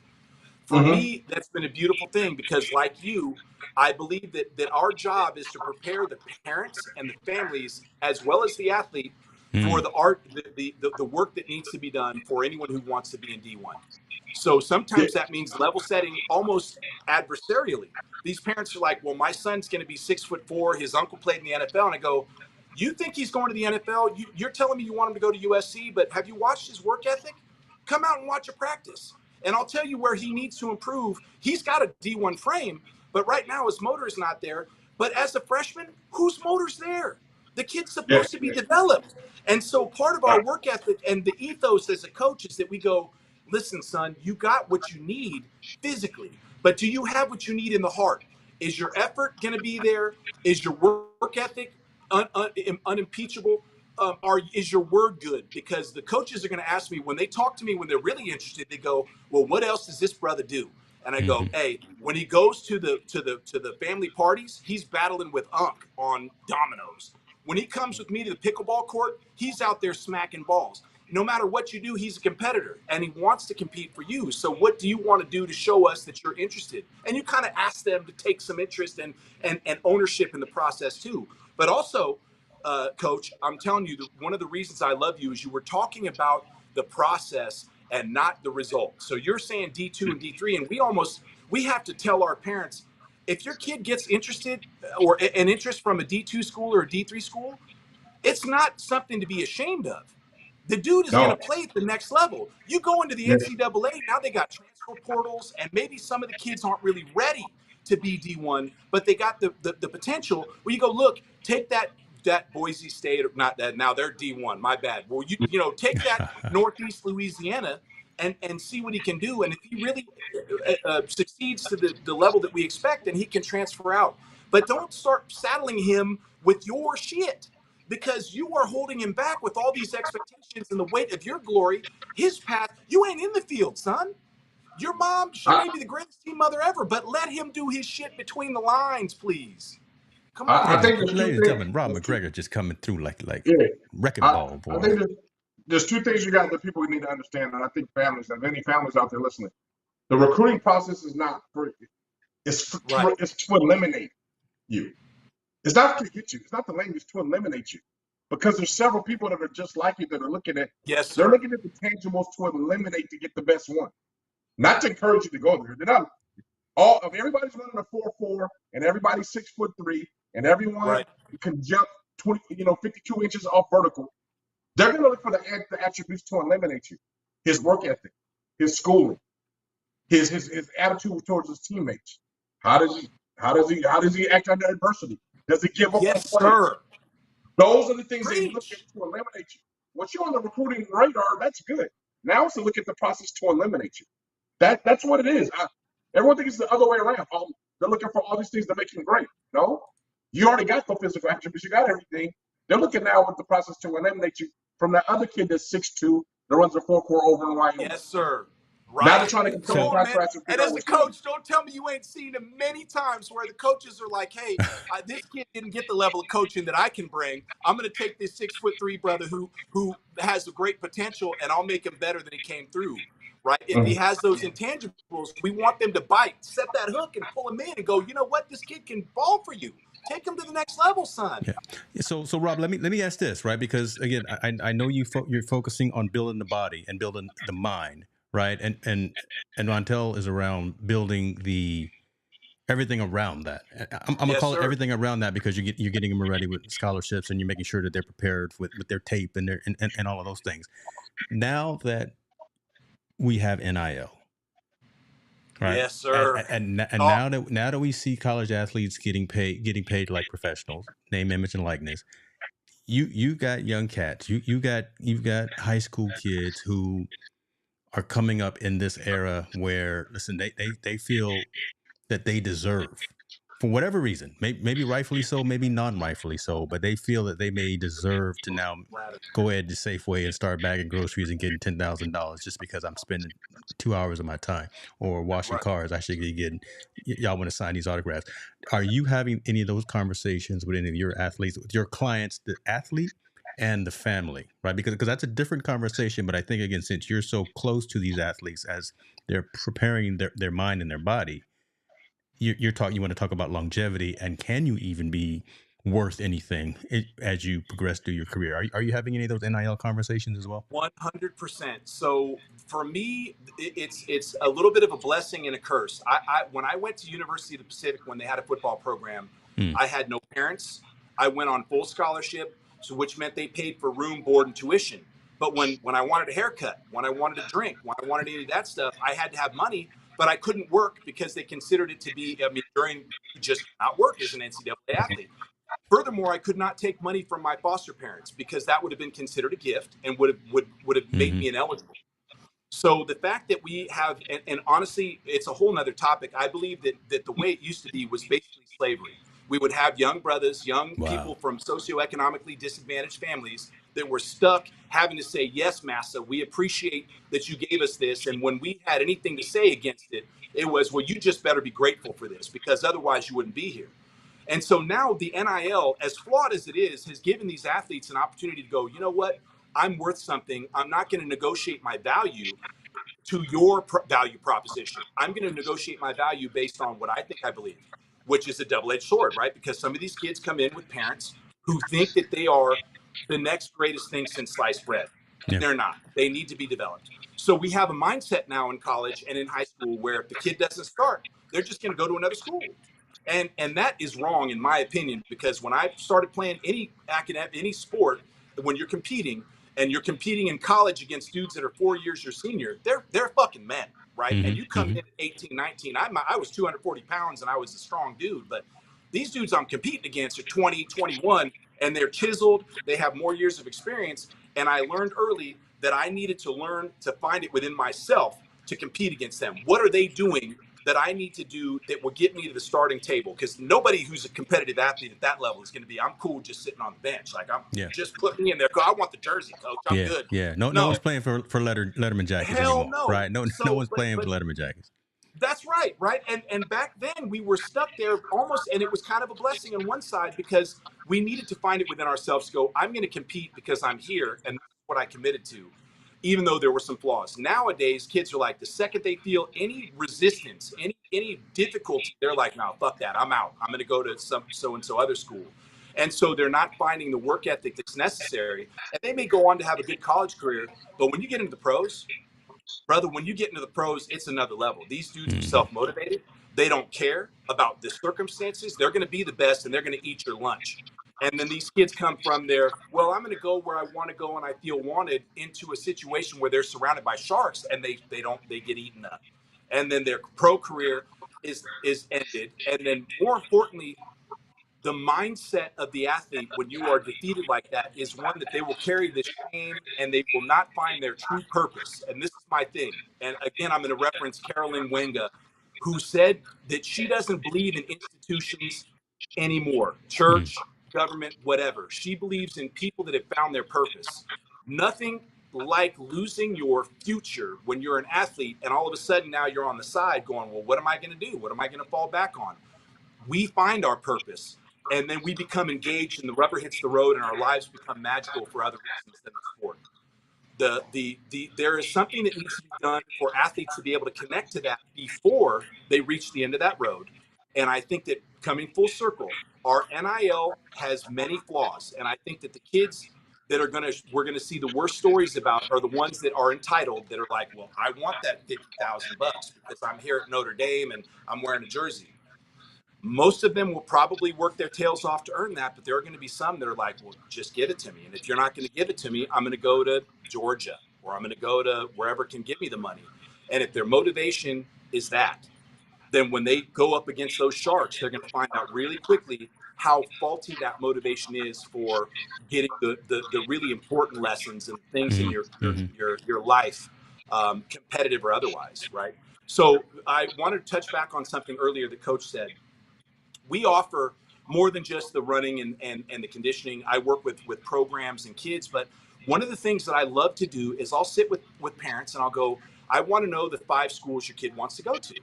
[SPEAKER 3] For
[SPEAKER 2] Mm-hmm.
[SPEAKER 3] me, that's been a beautiful thing because, like you, I believe that our job is to prepare the parents and the families, as well as the athlete, for
[SPEAKER 1] Mm,
[SPEAKER 3] the art, the work that needs to be done for anyone who wants to be in D1. So
[SPEAKER 2] Yeah.
[SPEAKER 3] sometimes that means level setting almost adversarially. These parents are like, well, my son's going to be 6'4". His uncle played in the NFL. And I go, you think he's going to the NFL? You're telling me you want him to go to USC, but have you watched his work ethic? Come out and watch a practice. And I'll tell you where he needs to improve. He's got a D1 frame, but right now his motor is not there. But as a freshman, whose motor's there? The kid's
[SPEAKER 2] Yeah.
[SPEAKER 3] supposed to be developed. And so part of our work ethic and the ethos as a coach is that we go, listen, son, you got what you need physically, but do you have what you need in the heart? Is your effort going to be there? Is your work ethic unimpeachable? Is your word good? Because the coaches are going to ask me when they talk to me, when they're really interested, they go, well, what else does this brother do? And I go,
[SPEAKER 1] hmm
[SPEAKER 3] hey, when he goes to the family parties, he's battling with Unc on dominoes. When he comes with me to the pickleball court, he's out there smacking balls. No matter what you do, he's a competitor and he wants to compete for you. So what do you want to do to show us that you're interested? And you kind of ask them to take some interest and ownership in the process too. But also, Coach, I'm telling you, one of the reasons I love you is you were talking about the process and not the result. So you're saying D2 and D3, and we have to tell our parents, if your kid gets interested or an interest from a D2 school or a D3 school, it's not something to be ashamed of. The dude is going to
[SPEAKER 2] No.
[SPEAKER 3] play at the next level. You go into the
[SPEAKER 2] Yeah.
[SPEAKER 3] NCAA, now they got transfer portals, and maybe some of the kids aren't really ready to be D1, but they got the potential where you go, look, take that Boise State, not that, now they're D1, my bad. Well, take that Northeast Louisiana and see what he can do. And if he really succeeds to the level that we expect, then he can transfer out. But don't start saddling him with your shit because you are holding him back with all these expectations and the weight of your glory. His path, you ain't in the field, son. Your mom, she
[SPEAKER 2] I,
[SPEAKER 3] may be the greatest team mother ever, but let him do his shit between the lines, please. Come
[SPEAKER 2] I
[SPEAKER 3] on.
[SPEAKER 1] ladies,
[SPEAKER 2] think there's two
[SPEAKER 1] ladies and
[SPEAKER 2] things.
[SPEAKER 1] gentlemen, Rob
[SPEAKER 2] There's two,
[SPEAKER 1] MacGregor just coming through like
[SPEAKER 2] yeah.
[SPEAKER 1] wrecking
[SPEAKER 2] I,
[SPEAKER 1] ball,
[SPEAKER 2] I
[SPEAKER 1] boy.
[SPEAKER 2] think there's two things you got that people need to understand, and I think families, and any families out there listening, the recruiting process is not for
[SPEAKER 3] Right.
[SPEAKER 2] it's to eliminate you. It's not to get you. It's not the language, it's to eliminate you. Because there's several people that are just like you that are looking at
[SPEAKER 3] Yes,
[SPEAKER 2] they're
[SPEAKER 3] sir.
[SPEAKER 2] looking at the tangibles to eliminate to get the best one. Not to encourage you to go there. They're not all of everybody's running a 4.4 and everybody's 6'3" and everyone
[SPEAKER 3] Right.
[SPEAKER 2] can jump 52 inches off vertical. They're going to look for the attributes to eliminate you. His work ethic, his schooling, his attitude towards his teammates. How does he act under adversity? Does he give up on
[SPEAKER 3] Yes,
[SPEAKER 2] plays?
[SPEAKER 3] sir.
[SPEAKER 2] Those are the things they look at
[SPEAKER 3] Preach.
[SPEAKER 2] to eliminate you. Once you're on the recruiting radar, that's good. Now it's to look at the process to eliminate you. That's what it is. Everyone thinks it's the other way around. They're looking for all these things to make him great. No, you already got the physical attributes. You got everything. They're looking now with the process to eliminate you from that other kid that's 6'2", that runs a 4.4 over in Wyoming.
[SPEAKER 3] Yes, sir.
[SPEAKER 2] Now they're
[SPEAKER 3] Right.
[SPEAKER 2] trying to
[SPEAKER 3] Come
[SPEAKER 2] compare
[SPEAKER 1] So,
[SPEAKER 3] on, man.
[SPEAKER 2] contrast and
[SPEAKER 3] And
[SPEAKER 2] figure out
[SPEAKER 3] as a
[SPEAKER 2] what's in.
[SPEAKER 3] coach, don't tell me you ain't seen it many times where the coaches are like, hey, this kid didn't get the level of coaching that I can bring. I'm going to take this 6'3" brother who has a great potential, and I'll make him better than he came through. Right. If he
[SPEAKER 2] Mhm.
[SPEAKER 3] has those intangibles, we want them to bite, set that hook, and pull him in and go, you know what? This kid can ball for you. Take them to the next level, son.
[SPEAKER 1] Yeah. So Rob, let me ask this, right? Because again, I know you're focusing on building the body and building the mind, right? And Montel is around building the everything around that. I'm gonna
[SPEAKER 3] Yes,
[SPEAKER 1] call it
[SPEAKER 3] sir.
[SPEAKER 1] everything around that because you're getting them ready with scholarships and you're making sure that they're prepared with their tape and their and all of those things. Now that we have NIL, right?
[SPEAKER 3] Yes, sir.
[SPEAKER 1] And
[SPEAKER 3] Oh,
[SPEAKER 1] now that we see college athletes getting paid like professionals, name, image, and likeness. You got young cats. You've got high school kids who are coming up in this era where listen, they feel that they deserve, for whatever reason, maybe rightfully so, maybe non-rightfully so, but they feel that they may deserve to now
[SPEAKER 3] ladder.
[SPEAKER 1] go ahead to Safeway and start bagging groceries and getting $10,000 just because I'm spending 2 hours of my time, or washing
[SPEAKER 3] Right.
[SPEAKER 1] cars. I should be getting, y'all want to sign these autographs. Are you having any of those conversations with any of your athletes, with your clients, the athlete and the family, right? Because that's a different conversation. But I think, again, since you're so close to these athletes as they're preparing their mind and their body, you want to talk about longevity and can you even be worth anything as you progress through your career? Are you having any of those NIL conversations as well?
[SPEAKER 3] 100%. So for me, it's a little bit of a blessing and a curse. I when I went to University of the Pacific when they had a football program,
[SPEAKER 1] Mm.
[SPEAKER 3] I had no parents. I went on full scholarship, so which meant they paid for room, board, and tuition. But when I wanted a haircut, when I wanted a drink, when I wanted any of that stuff, I had to have money, but I couldn't work because they considered it to be. I mean, during you just cannot work as an NCAA athlete. Furthermore, I could not take money from my foster parents because that would have been considered a gift and would have made
[SPEAKER 1] Mm-hmm.
[SPEAKER 3] me ineligible. So the fact that we have, and honestly, it's a whole nother topic. I believe that the way it used to be was basically slavery. We would have young brothers, young
[SPEAKER 1] Wow.
[SPEAKER 3] people from socioeconomically disadvantaged families that were stuck having to say, yes, massa, we appreciate that you gave us this. And when we had anything to say against it, it was, well, you just better be grateful for this because otherwise you wouldn't be here. And so now the NIL, as flawed as it is, has given these athletes an opportunity to go, you know what? I'm worth something. I'm not going to negotiate my value to your value proposition. I'm going to negotiate my value based on what I think I believe, which is a double-edged sword, right? Because some of these kids come in with parents who think that they are the next greatest thing since sliced bread, and
[SPEAKER 1] Yeah.
[SPEAKER 3] they're not. They need to be developed. So we have a mindset now in college and in high school where if the kid doesn't start, they're just going to go to another school. And that is wrong in my opinion, because when I started playing any academic, any sport, when you're competing and you're competing in college against dudes that are 4 years your senior, they're fucking men, right? And you
[SPEAKER 1] Mm-hmm.
[SPEAKER 3] come
[SPEAKER 1] Mm-hmm.
[SPEAKER 3] in at 18, 19. I was 240 pounds and I was a strong dude, but these dudes I'm competing against are 20, 21, and they're chiseled. They have more years of experience. And I learned early that I needed to learn to find it within myself to compete against them. What are they doing that I need to do that will get me to the starting table? Because nobody who's a competitive athlete at that level is going to be, I'm cool just sitting on the bench. Like, I'm
[SPEAKER 1] Yeah.
[SPEAKER 3] just put me in there. I want the jersey, coach. I'm
[SPEAKER 1] Yeah.
[SPEAKER 3] good.
[SPEAKER 1] Yeah. No
[SPEAKER 3] No,
[SPEAKER 1] one's playing for Letterman jackets
[SPEAKER 3] hell
[SPEAKER 1] anymore,
[SPEAKER 3] no.
[SPEAKER 1] right? No
[SPEAKER 3] So,
[SPEAKER 1] one's
[SPEAKER 3] but
[SPEAKER 1] playing for
[SPEAKER 3] but
[SPEAKER 1] Letterman jackets.
[SPEAKER 3] that's right, right. And back then we were stuck there almost, and it was kind of a blessing on one side because we needed to find it within ourselves. Go, I'm going to compete because I'm here, and that's what I committed to, even though there were some flaws. Nowadays, kids are like, the second they feel any resistance, any difficulty, they're like, no, fuck that, I'm out. I'm going to go to some so and so other school, and so they're not finding the work ethic that's necessary, and they may go on to have a good college career, but when you get into the pros, brother, when you get into the pros, it's another level. These dudes are
[SPEAKER 1] Mm-hmm.
[SPEAKER 3] self-motivated. They don't care about the circumstances. They're going to be the best and they're going to eat your lunch. And then these kids come from there, well, I'm going to go where I want to go and I feel wanted, into a situation where they're surrounded by sharks and they get eaten up. And then their pro career is ended. And then more importantly, the mindset of the athlete when you are defeated like that is one that they will carry the shame and they will not find their true purpose. And this is my thing. And again, I'm going to reference Carolyn Wenga, who said that she doesn't believe in institutions anymore,
[SPEAKER 1] Mm-hmm.
[SPEAKER 3] church, government, whatever. She believes in people that have found their purpose. Nothing like losing your future when you're an athlete and all of a sudden now you're on the side going, well, what am I going to do? What am I going to fall back on? We find our purpose and then we become engaged and the rubber hits the road and our lives become magical for other reasons than the sport. There is something that needs to be done for athletes to be able to connect to that before they reach the end of that road. And I think that coming full circle, our NIL has many flaws. And I think that the kids that we're gonna see the worst stories about are the ones that are entitled, that are like, well, I want that $50,000 because I'm here at Notre Dame and I'm wearing a jersey. Most of them will probably work their tails off to earn that, but there are going to be some that are like, well, just give it to me. And if you're not going to give it to me, I'm going to go to Georgia, or I'm going to go to wherever can give me the money. And if their motivation is that, then when they go up against those sharks, they're going to find out really quickly how faulty that motivation is for getting the really important lessons and things in your life, competitive or otherwise, right? So I wanted to touch back on something earlier that Coach said. We offer more than just the running and the conditioning. I work with programs and kids, but one of the things that I love to do is I'll sit with parents and I'll go, I want to know the 5 schools your kid wants to go to.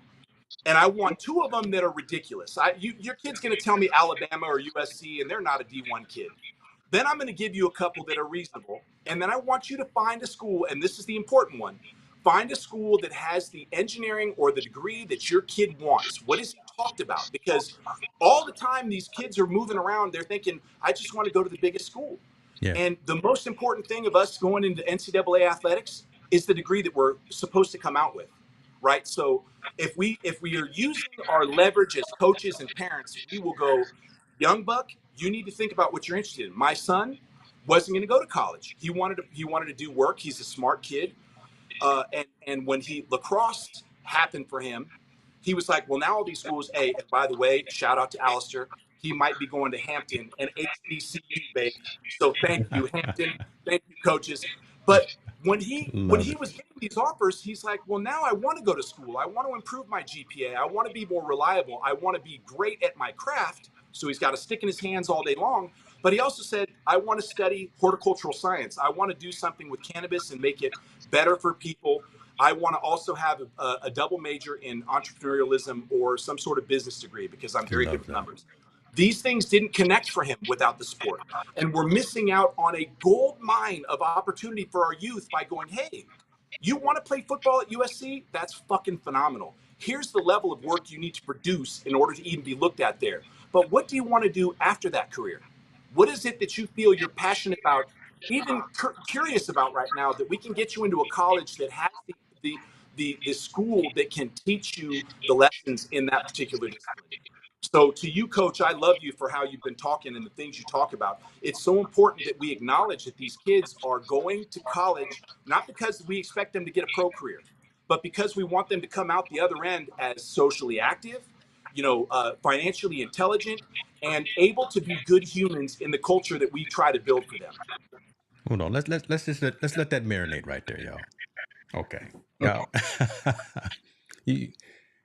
[SPEAKER 3] And I want 2 of them that are ridiculous. Your kid's going to tell me Alabama or USC, and they're not a D1 kid. Then I'm going to give you a couple that are reasonable. And then I want you to find a school, and this is the important one. Find a school that has the engineering or the degree that your kid wants. What is he talked about? Because all the time these kids are moving around, they're thinking, I just want to go to the biggest school.
[SPEAKER 1] Yeah.
[SPEAKER 3] And the most important thing of us going into NCAA athletics is the degree that we're supposed to come out with, right? So if we are using our leverage as coaches and parents, we will go, young buck, you need to think about what you're interested in. My son wasn't going to go to college. He wanted to do work. He's a smart kid. And when lacrosse happened for him, he was like, well, now all these schools, hey, and by the way, shout out to Alistair. He might be going to Hampton and HBCU, baby. So thank you, Hampton. Thank you, coaches. But when
[SPEAKER 1] Love
[SPEAKER 3] he
[SPEAKER 1] it.
[SPEAKER 3] was getting these offers, he's like, well, now I want to go to school. I want to improve my GPA. I want to be more reliable. I want to be great at my craft. So he's got a stick in his hands all day long. But he also said, I want to study horticultural science. I want to do something with cannabis and make it better for people. I want to also have a double major in entrepreneurialism or some sort of business degree because I'm very good
[SPEAKER 1] Love
[SPEAKER 3] with
[SPEAKER 1] that.
[SPEAKER 3] numbers. These things didn't connect for him without the sport. And we're missing out on a gold mine of opportunity for our youth by going, hey, you want to play football at USC? That's fucking phenomenal. Here's the level of work you need to produce in order to even be looked at there. But what do you want to do after that career? What is it that you feel you're passionate about, even curious about right now, that we can get you into a college that has the school that can teach you the lessons in that particular discipline? So to you, coach, I love you for how you've been talking and the things you talk about. It's so important that we acknowledge that these kids are going to college, not because we expect them to get a pro career, but because we want them to come out the other end as socially active, financially intelligent, and able to be good humans in the culture that we try to build for them.
[SPEAKER 1] Hold on. Let's let that marinate right there, y'all. Okay. Y'all. you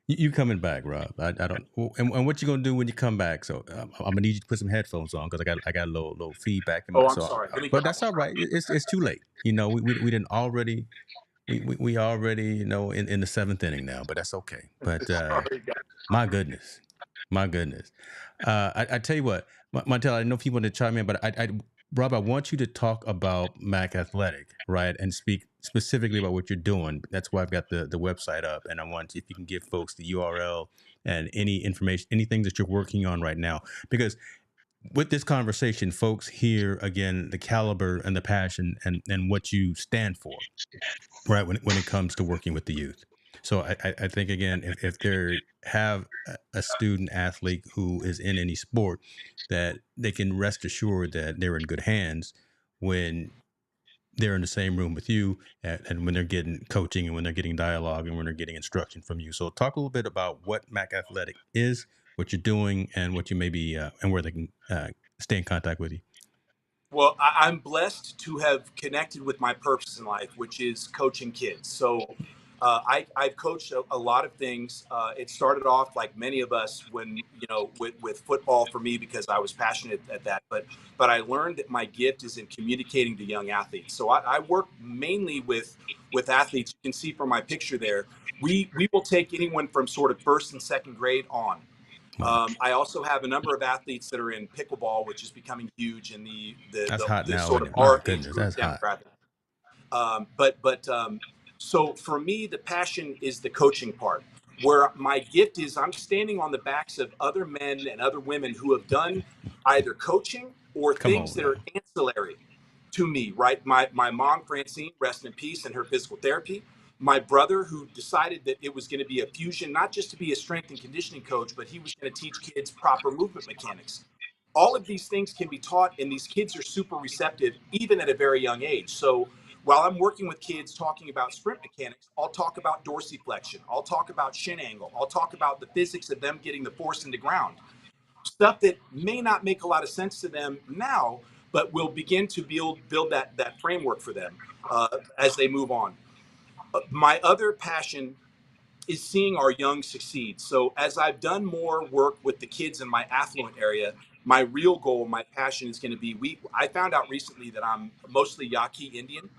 [SPEAKER 1] you coming back, Rob? I don't. And what you gonna do when you come back? So I'm gonna need you to put some headphones on because I got a little feedback in my.
[SPEAKER 3] Oh, I'm
[SPEAKER 1] So,
[SPEAKER 3] sorry. Let me
[SPEAKER 1] but
[SPEAKER 3] go.
[SPEAKER 1] that's all right. It's too late. You know, we didn't already. We already, in the 7th inning now, but that's okay. But
[SPEAKER 3] Sorry, guys.
[SPEAKER 1] my goodness, my goodness. I tell you what, Montel, I don't know if you want to chime in, but Rob, I want you to talk about MacAthletic, right, and speak specifically about what you're doing. That's why I've got the website up, and I want if you can give folks the URL and any information, anything that you're working on right now, because with this conversation, folks hear again the caliber and the passion and what you stand for, right, when it comes to working with the youth. So I think again, if they have a student athlete who is in any sport, that they can rest assured that they're in good hands when they're in the same room with you, and when they're getting coaching and when they're getting dialogue and when they're getting instruction from you. So talk a little bit about what Mac Athletic is, what you're doing, and what you may be and where they can stay in contact with you.
[SPEAKER 3] Well, I'm blessed to have connected with my purpose in life, which is coaching kids. So I've coached a lot of things. It started off like many of us when, with football for me, because I was passionate at that. But I learned that my gift is in communicating to young athletes. So I work mainly with athletes. You can see from my picture there, we will take anyone from sort of 1st and 2nd grade on.
[SPEAKER 1] Wow,
[SPEAKER 3] I also have a number of athletes that are in pickleball, which is becoming huge in
[SPEAKER 1] that's hot
[SPEAKER 3] the
[SPEAKER 1] now,
[SPEAKER 3] sort
[SPEAKER 1] isn't
[SPEAKER 3] of
[SPEAKER 1] it? My
[SPEAKER 3] our age
[SPEAKER 1] goodness,
[SPEAKER 3] group
[SPEAKER 1] that's hot.
[SPEAKER 3] demographic. So for me, the passion is the coaching part. where my gift is I'm standing on the backs of other men and other women who have done either coaching or
[SPEAKER 1] Come
[SPEAKER 3] things
[SPEAKER 1] on
[SPEAKER 3] that
[SPEAKER 1] now.
[SPEAKER 3] are ancillary to me, right? My mom, Francine, rest in peace, and her physical therapy. My brother, who decided that it was going to be a fusion, not just to be a strength and conditioning coach, but he was going to teach kids proper movement mechanics. All of these things can be taught, and these kids are super receptive, even at a very young age. So while I'm working with kids talking about sprint mechanics, I'll talk about dorsiflexion. I'll talk about shin angle. I'll talk about the physics of them getting the force into ground. Stuff that may not make a lot of sense to them now, but will begin to build that framework for them as they move on. My other passion is seeing our young succeed. So as I've done more work with the kids in my affluent area, my real goal, my passion is going to be I found out recently that I'm mostly Yaqui Indian,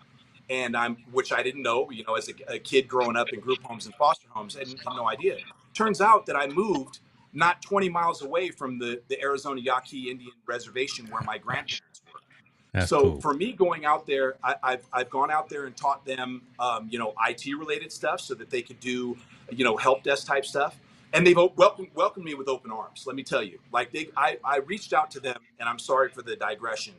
[SPEAKER 3] and which I didn't know, as a kid growing up in group homes and foster homes, I had no idea. Turns out that I moved not 20 miles away from the Arizona Yaqui Indian reservation where my grandparents were.
[SPEAKER 1] That's
[SPEAKER 3] So
[SPEAKER 1] cool.
[SPEAKER 3] for me, going out there, I've gone out there and taught them, IT related stuff so that they could do, help desk type stuff. And they've welcomed me with open arms. Let me tell you, like I reached out to them, and I'm sorry for the digression.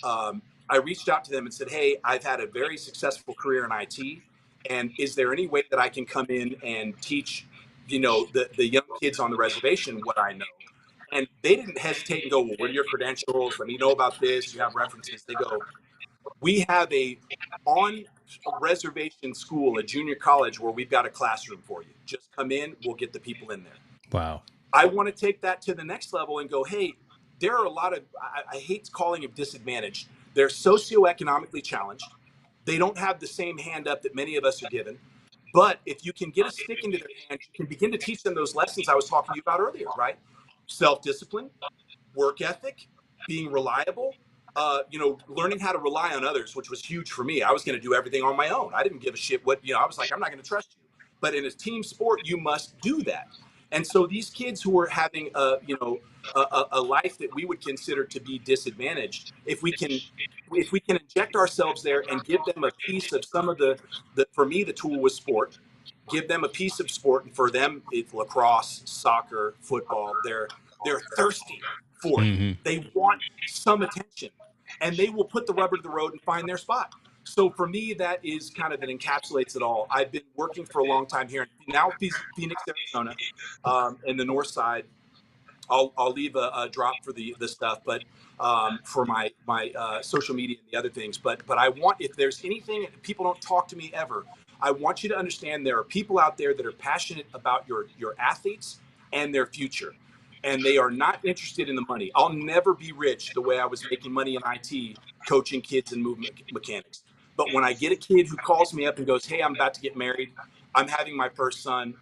[SPEAKER 3] I reached out to them and said, "Hey, I've had a very successful career in IT, and is there any way that I can come in and teach, the young kids on the reservation what I know?" And they didn't hesitate and go, "Well, what are your credentials? Let me know about this. You have references." They go, "We have a on reservation school, a junior college where we've got a classroom for you. Just come in, we'll get the people in there."
[SPEAKER 1] Wow.
[SPEAKER 3] I want to take that to the next level and go, hey, there are a lot of, I hate calling them disadvantaged. They're socioeconomically challenged. They don't have the same hand up that many of us are given. But if you can get a stick into their hand, you can begin to teach them those lessons I was talking to you about earlier, right? Self discipline, work ethic, being reliable, learning how to rely on others, which was huge for me. I was going to do everything on my own. I didn't give a shit I was like, I'm not going to trust you. But in a team sport, you must do that. And so these kids who are having a life that we would consider to be disadvantaged, if we can inject ourselves there and give them a piece of some of for me, the tool was sport. Give them a piece of sport, and for them, it's lacrosse, soccer, football. They're thirsty for it.
[SPEAKER 1] Hmm.
[SPEAKER 3] They want some attention, and they will put the rubber to the road and find their spot. So for me, that is kind of, it encapsulates it all. I've been working for a long time here in now Phoenix, Arizona, in the north side. I'll leave a drop for the stuff, but for my social media and the other things. But I want, if there's anything people don't talk to me ever, I want you to understand there are people out there that are passionate about your athletes and their future, and they are not interested in the money. I'll never be rich the way I was making money in IT coaching kids in movement mechanics. But when I get a kid who calls me up and goes, "Hey, I'm about to get married. I'm having my first son.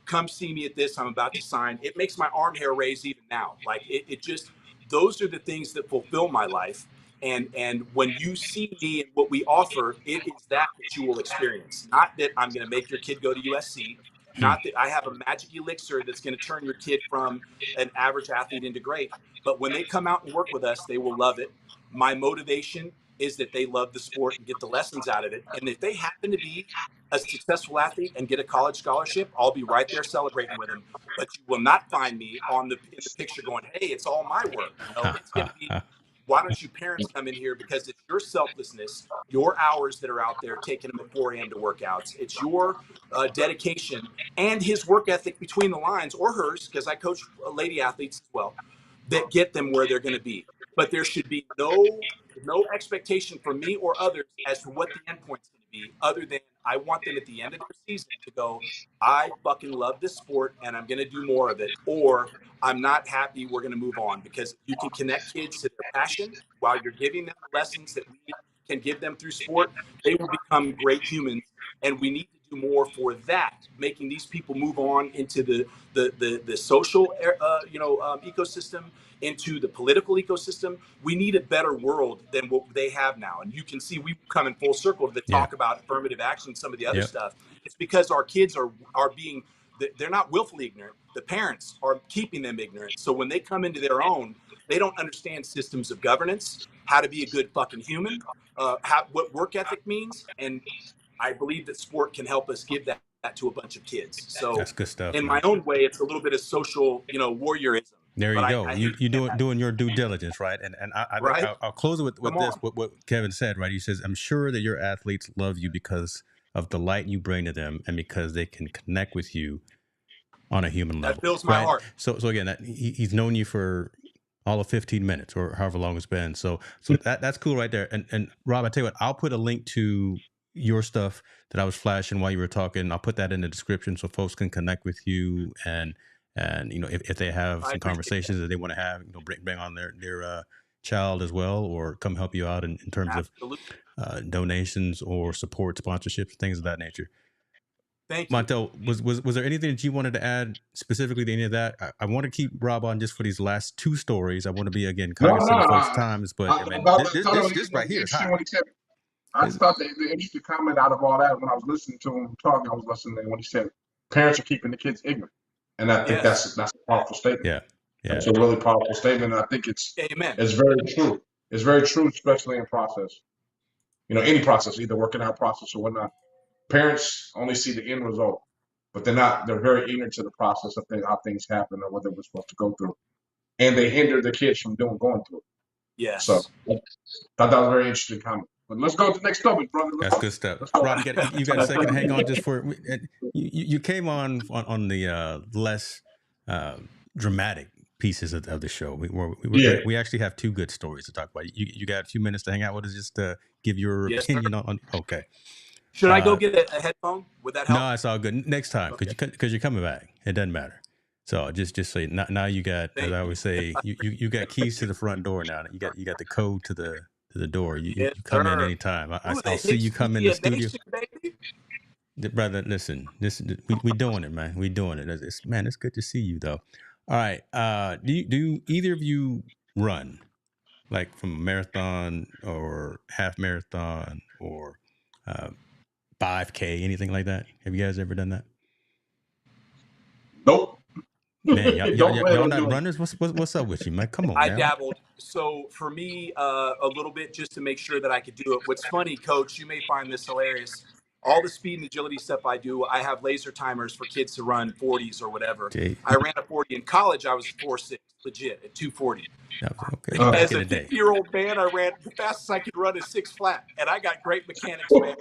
[SPEAKER 3] Come see me at this. I'm about to sign." It makes my arm hair raise even now. Like it just, those are the things that fulfill my life. And when you see me and what we offer, it is that you will experience. Not that I'm going to make your kid go to USC. Not that I have a magic elixir that's going to turn your kid from an average athlete into great. But when they come out and work with us, they will love it. My motivation is that they love the sport and get the lessons out of it. And if they happen to be a successful athlete and get a college scholarship, I'll be right there celebrating with them. But you will not find me in the picture going, "Hey, it's all my work." No, it's going to be, "Why don't you parents come in here?" Because it's your selflessness, your hours that are out there taking him at 4 a.m. to workouts. It's your dedication and his work ethic between the lines, or hers, because I coach lady athletes as well, that get them where they're going to be. But there should be no expectation from me or others as to what the endpoint's going to be, other than I want them at the end of their season to go, "I fucking love this sport and I'm going to do more of it," or "I'm not happy, we're going to move on." Because if you can connect kids to their passion while you're giving them the lessons that we can give them through sport, they will become great humans. And we need to do more for that, making these people move on into the social ecosystem, into the political ecosystem. We need a better world than what they have now. And you can see we come in full circle to the
[SPEAKER 1] Yeah.
[SPEAKER 3] talk about affirmative action, some of the other
[SPEAKER 1] Yep.
[SPEAKER 3] stuff. It's because our kids are being, they're not willfully ignorant. The parents are keeping them ignorant. So when they come into their own, they don't understand systems of governance, how to be a good fucking human, what work ethic means. And I believe that sport can help us give that that to a bunch of kids. So
[SPEAKER 1] That's good stuff,
[SPEAKER 3] in
[SPEAKER 1] man.
[SPEAKER 3] my own way, it's a little bit of social, warriorism.
[SPEAKER 1] There you
[SPEAKER 3] But
[SPEAKER 1] go.
[SPEAKER 3] I
[SPEAKER 1] You
[SPEAKER 3] understand
[SPEAKER 1] doing your due diligence, right? And I think
[SPEAKER 3] right?
[SPEAKER 1] I'll close it with
[SPEAKER 3] Come
[SPEAKER 1] this.
[SPEAKER 3] on.
[SPEAKER 1] What Kevin said, right? He says, "I'm sure that your athletes love you because of the light you bring to them, and because they can connect with you on a human
[SPEAKER 3] That
[SPEAKER 1] level,
[SPEAKER 3] fills my
[SPEAKER 1] right?"
[SPEAKER 3] heart.
[SPEAKER 1] So again, he's known you for all of 15 minutes or however long it's been. So that's cool right there. And Rob, I tell you what, I'll put a link to your stuff that I was flashing while you were talking. I'll put that in the description so folks can connect with you and if they have
[SPEAKER 3] I
[SPEAKER 1] some
[SPEAKER 3] appreciate
[SPEAKER 1] conversations that they want to have, bring on their child as well, or come help you out in terms
[SPEAKER 3] that.
[SPEAKER 1] of
[SPEAKER 3] Absolutely.
[SPEAKER 1] donations or support, sponsorships, things of that nature.
[SPEAKER 3] Thank you.
[SPEAKER 1] Montel, was there anything that you wanted to add specifically to any of that? I want to keep Rob on just for these last two stories. I want to be again
[SPEAKER 2] No,
[SPEAKER 1] cognizant of folks' times, but
[SPEAKER 2] I
[SPEAKER 1] I mean,
[SPEAKER 2] thought
[SPEAKER 1] this right here is
[SPEAKER 2] interesting
[SPEAKER 1] hot.
[SPEAKER 2] when he said. I thought the interesting comment out of all that when I was listening to him talk, I was listening when he said parents are keeping the kids ignorant, and I think
[SPEAKER 3] Yes.
[SPEAKER 2] that's a powerful statement.
[SPEAKER 1] Yeah.
[SPEAKER 2] It's a really powerful statement, and I think it's
[SPEAKER 3] Amen.
[SPEAKER 2] very true. It's very true, especially in process. Any process, either working out process or whatnot. Parents only see the end result, but they're very ignorant to the process of how things happen or what they were supposed to go through. And they hinder the kids from going through it.
[SPEAKER 3] Yes.
[SPEAKER 2] So I thought that was a very interesting comment. But let's go to the next topic, brother.
[SPEAKER 1] That's good stuff. Rob, you got a second to hang on just for you came on the less dramatic pieces of the show. We actually have two good stories to talk about. You got a few minutes to hang out with us just to give your opinion on. Okay.
[SPEAKER 3] Should I go get a headphone? Would that help?
[SPEAKER 1] No, it's all good. Next time, because you're coming back. It doesn't matter. So just say now you got, as I always say, you got keys to the front door now. You got the code to the door. You come in anytime. I'll see you come in the studio. Brother, listen, we doing it, man. We doing it. It's good to see you though. All right. Do either of you run, like from a marathon or half marathon or 5K, anything like that? Have you guys ever done that?
[SPEAKER 2] Nope.
[SPEAKER 1] Man, y'all not runners? What's up with you, man? Come on,
[SPEAKER 3] I
[SPEAKER 1] now.
[SPEAKER 3] dabbled. So for me, a little bit just to make sure that I could do it. What's funny, Coach, you may find this hilarious. All the speed and agility stuff I do, I have laser timers for kids to run 40s or whatever. I ran a 40 in college. I was 4.6, legit at 240.
[SPEAKER 1] Okay.
[SPEAKER 3] As a 50-year-old man, I ran the fastest I could run is 6 flat, and I got great mechanics, man.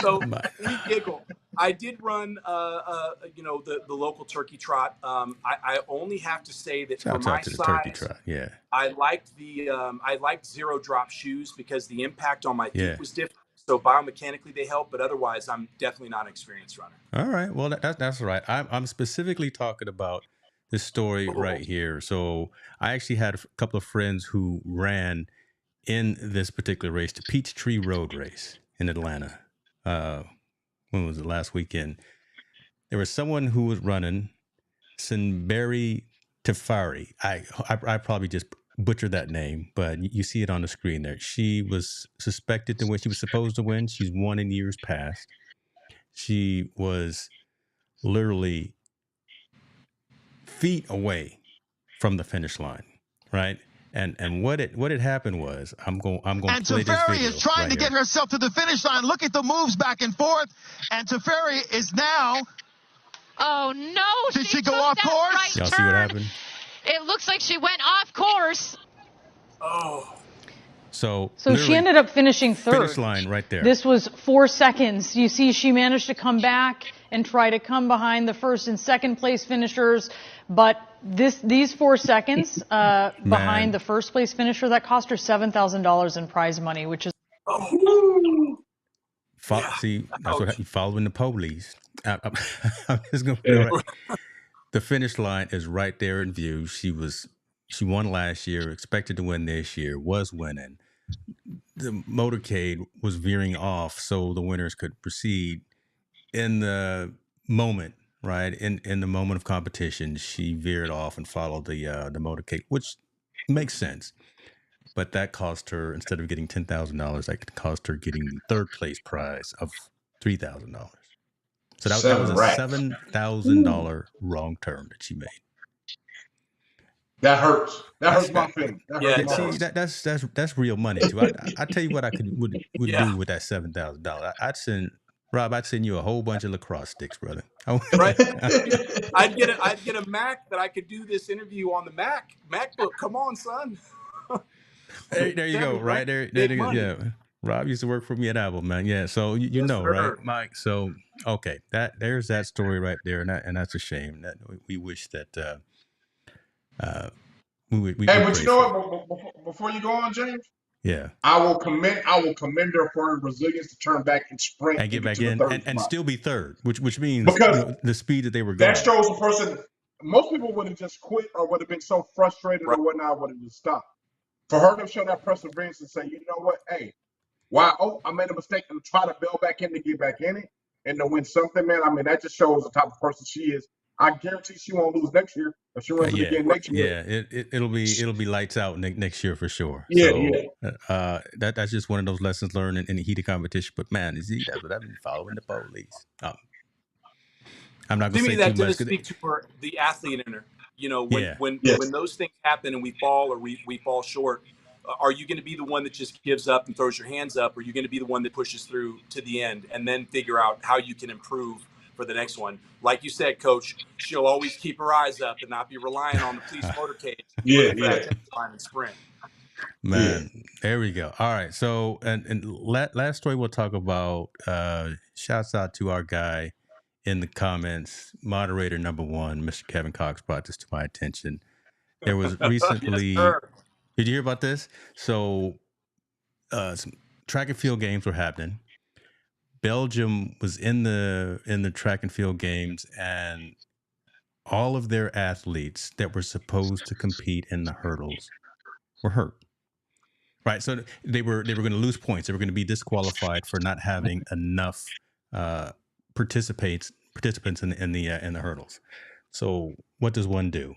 [SPEAKER 3] So we giggle. I did run, the local turkey trot. I only have to say that for my size, I liked zero drop shoes because the impact on my feet was different. So biomechanically they help, but otherwise I'm definitely not an experienced runner.
[SPEAKER 1] All right, well that's all right. I'm specifically talking about this story right here. So I actually had a couple of friends who ran in this particular race, the Peachtree Road Race in Atlanta. When was it? Last weekend? There was someone who was running, Sinberi Tafari. I probably just butchered that name, but you see it on the screen there. She was suspected to win. She was supposed to win. She's won in years past. She was literally feet away from the finish line, right? And what had happened was I'm going to play this video.
[SPEAKER 4] And Tafari is trying to get herself to the finish line. Look at the moves back and forth. And Tafari is now.
[SPEAKER 5] Oh no!
[SPEAKER 4] Did she go off course?
[SPEAKER 5] Right
[SPEAKER 1] Y'all
[SPEAKER 5] turn.
[SPEAKER 1] see what happened?
[SPEAKER 5] It looks like she went off course.
[SPEAKER 3] Oh.
[SPEAKER 1] So
[SPEAKER 6] she ended up finishing third.
[SPEAKER 1] Finish line right there.
[SPEAKER 6] This was 4 seconds. You see, she managed to come back and try to come behind the first and second place finishers, but these 4 seconds behind the first place finisher, that cost her $7,000 in prize money, which is.
[SPEAKER 1] See, that's what you following the police. I'm just gonna put it right. The finish line is right there in view. She won last year, expected to win this year, was winning. The motorcade was veering off so the winners could proceed. In the moment, right? In the moment of competition, she veered off and followed the motorcade, which makes sense. But that cost her, instead of getting $10,000, that cost her getting the third place prize of $3,000. So that was a $7,000 wrong turn that she made.
[SPEAKER 2] That hurts. That hurts my feelings.
[SPEAKER 1] That's real money too. I tell you what I would do with that $7,000. I'd send Rob, I'd send you a whole bunch of lacrosse sticks, brother.
[SPEAKER 3] Right? I'd get a Mac that I could do this interview on the MacBook. Come on, son.
[SPEAKER 1] There you go. Right there.
[SPEAKER 3] Big money.
[SPEAKER 1] Yeah. Rob used to work for me at Apple, man. Yeah. So you
[SPEAKER 3] Yes,
[SPEAKER 1] know,
[SPEAKER 3] sir.
[SPEAKER 1] right, Mike? So okay, there's that story right there, and that's a shame. That we wish that we
[SPEAKER 2] Hey, but you know what? Before you go on, James,
[SPEAKER 1] yeah,
[SPEAKER 2] I will commend her for her resilience to turn back and sprint
[SPEAKER 1] and get back
[SPEAKER 2] to the
[SPEAKER 1] in
[SPEAKER 2] third
[SPEAKER 1] and
[SPEAKER 2] spot.
[SPEAKER 1] still be third, which means
[SPEAKER 2] Because
[SPEAKER 1] the speed that they were going.
[SPEAKER 2] that shows a person. Most people would have just quit or would have been so frustrated or whatnot, would have just stopped. For her to show that perseverance and say, you know what, hey, I made a mistake and try to build back in to get back in it and to win something, man. I mean, that just shows the type of person she is. I guarantee she won't lose next year. If she runs it again next year,
[SPEAKER 1] it'll be lights out next year for sure.
[SPEAKER 2] Yeah,
[SPEAKER 1] so, that's just one of those lessons learned in the heat of competition. But man, that's what I've been following the police. I'm not going to say
[SPEAKER 3] that
[SPEAKER 1] too much.
[SPEAKER 3] does speak to the athlete in her. You know, when those things happen and we fall or we fall short, are you going to be the one that just gives up and throws your hands up? Or are you going to be the one that pushes through to the end and then figure out how you can improve for the next one? Like you said, Coach, she'll always keep her eyes up and not be relying on the police motorcade. And sprint.
[SPEAKER 1] Man, there we go. All right. So, and last story we'll talk about, shouts out to our guy in the comments, moderator number 1, Mr. Kevin Cox brought this to my attention. There was recently, did you hear about this? So, some track and field games were happening. Belgium was in the track and field games, and all of their athletes that were supposed to compete in the hurdles were hurt. Right, so they were going to lose points. They were going to be disqualified for not having enough participants in the hurdles. So what does one do?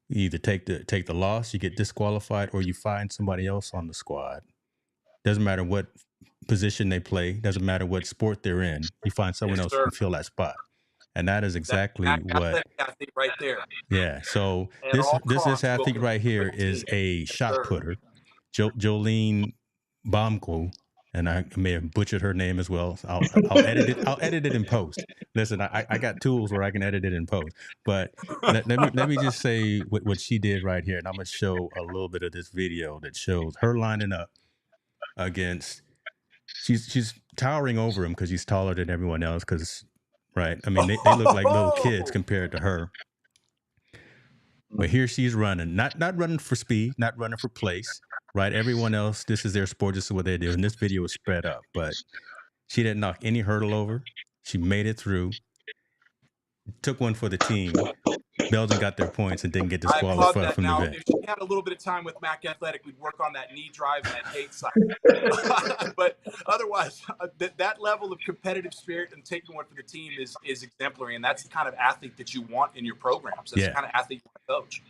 [SPEAKER 1] You either take the loss, you get disqualified, or you find somebody else on the squad. Doesn't matter what position they play. Doesn't matter what sport they're in. You find someone else who can fill that spot. And that is exactly what
[SPEAKER 3] athlete right there.
[SPEAKER 1] Yeah. So this athlete right here is a shot putter. Jolene Bomko, and I may have butchered her name as well. So I'll edit it. I'll edit it in post. Listen, I got tools where I can edit it in post. But let me just say what she did right here, and I'm gonna show a little bit of this video that shows her lining up against. She's towering over him because he's taller than everyone else. Because right, I mean they look like little kids compared to her. But here she's running, not running for speed, not running for place. Right, everyone else, this is their sport, this is what they do. And this video was spread up, but she didn't knock any hurdle over. She made it through, took one for the team. Belgium got their points and didn't get disqualified from the event.
[SPEAKER 3] If she had a little bit of time with MacAthletic, we'd work on that knee drive and that gate side. But otherwise, that level of competitive spirit and taking one for the team is exemplary, and that's the kind of athlete that you want in your programs. That's the kind of athlete you want to coach.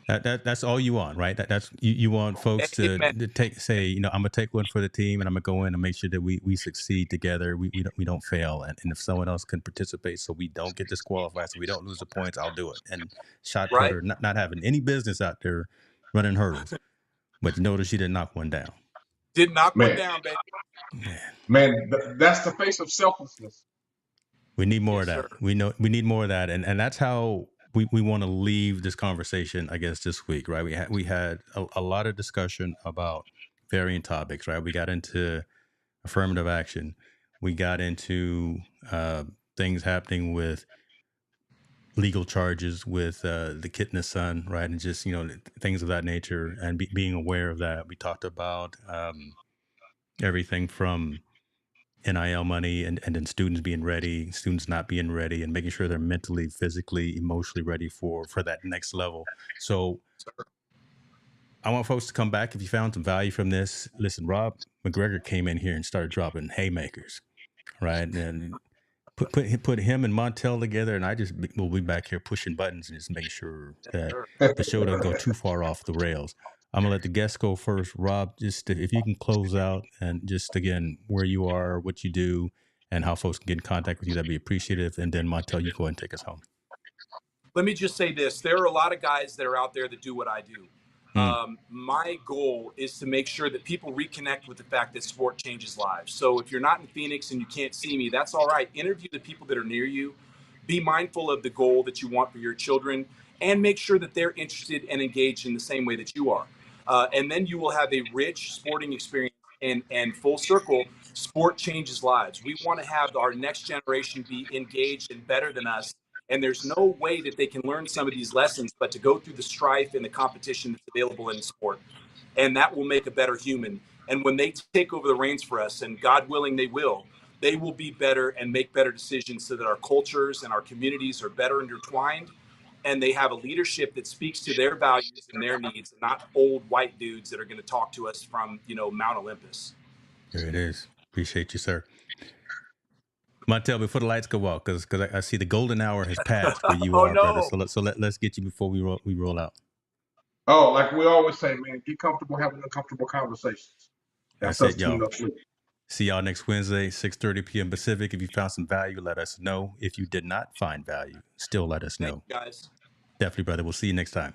[SPEAKER 1] That's all you want, right? That's you want folks to say, I'm gonna take one for the team, and I'm gonna go in and make sure that we succeed together. We don't fail, and if someone else can participate, so we don't get disqualified, so we don't lose the points, I'll do it. And shot putter, not having any business out there running hurdles, but notice she didn't knock one down.
[SPEAKER 3] Did knock one down, baby.
[SPEAKER 2] Man, that's the face of selflessness.
[SPEAKER 1] We need more of that. Sir. We need more of that, and that's how. We want to leave this conversation, I guess, this week, right? We had a lot of discussion about varying topics, right? We got into affirmative action. We got into things happening with legal charges with the Kitna son, right? And just, things of that nature and being aware of that. We talked about everything from NIL money and then students being ready, students not being ready, and making sure they're mentally, physically, emotionally ready for that next level. So I want folks to come back. If you found some value from this, listen, Rob MacGregor came in here and started dropping haymakers, right? And put him and Montel together, and we'll be back here pushing buttons and just making sure that the show doesn't go too far off the rails. I'm going to let the guests go first. Rob, just if you can close out and just, again, where you are, what you do, and how folks can get in contact with you, that'd be appreciative. And then, Montel, you go ahead and take us home.
[SPEAKER 3] Let me just say this. There are a lot of guys that are out there that do what I do. My goal is to make sure that people reconnect with the fact that sport changes lives. So if you're not in Phoenix and you can't see me, that's all right. Interview the people that are near you. Be mindful of the goal that you want for your children, and make sure that they're interested and engaged in the same way that you are. And then you will have a rich sporting experience. And full circle, sport changes lives. We want to have our next generation be engaged and better than us. And there's no way that they can learn some of these lessons but to go through the strife and the competition that's available in sport. And that will make a better human. And when they take over the reins for us, and God willing they will be better and make better decisions so that our cultures and our communities are better intertwined. And they have a leadership that speaks to their values and their needs, and not old white dudes that are going to talk to us from, Mount Olympus.
[SPEAKER 1] There it is. Appreciate you, sir. Montel, before the lights go out, because I see the golden hour has passed where you
[SPEAKER 3] Oh,
[SPEAKER 1] are, brother.
[SPEAKER 3] no.
[SPEAKER 1] So let's get you before we roll out.
[SPEAKER 2] Oh, like we always say, man, get comfortable having uncomfortable conversations. That's us
[SPEAKER 1] it, y'all.
[SPEAKER 2] teaming up with.
[SPEAKER 1] See y'all next Wednesday, 6:30 p.m. Pacific. If you found some value, let us know. If you did not find value, still let us know.
[SPEAKER 3] Thank you, guys.
[SPEAKER 1] Definitely, brother. We'll see you next time.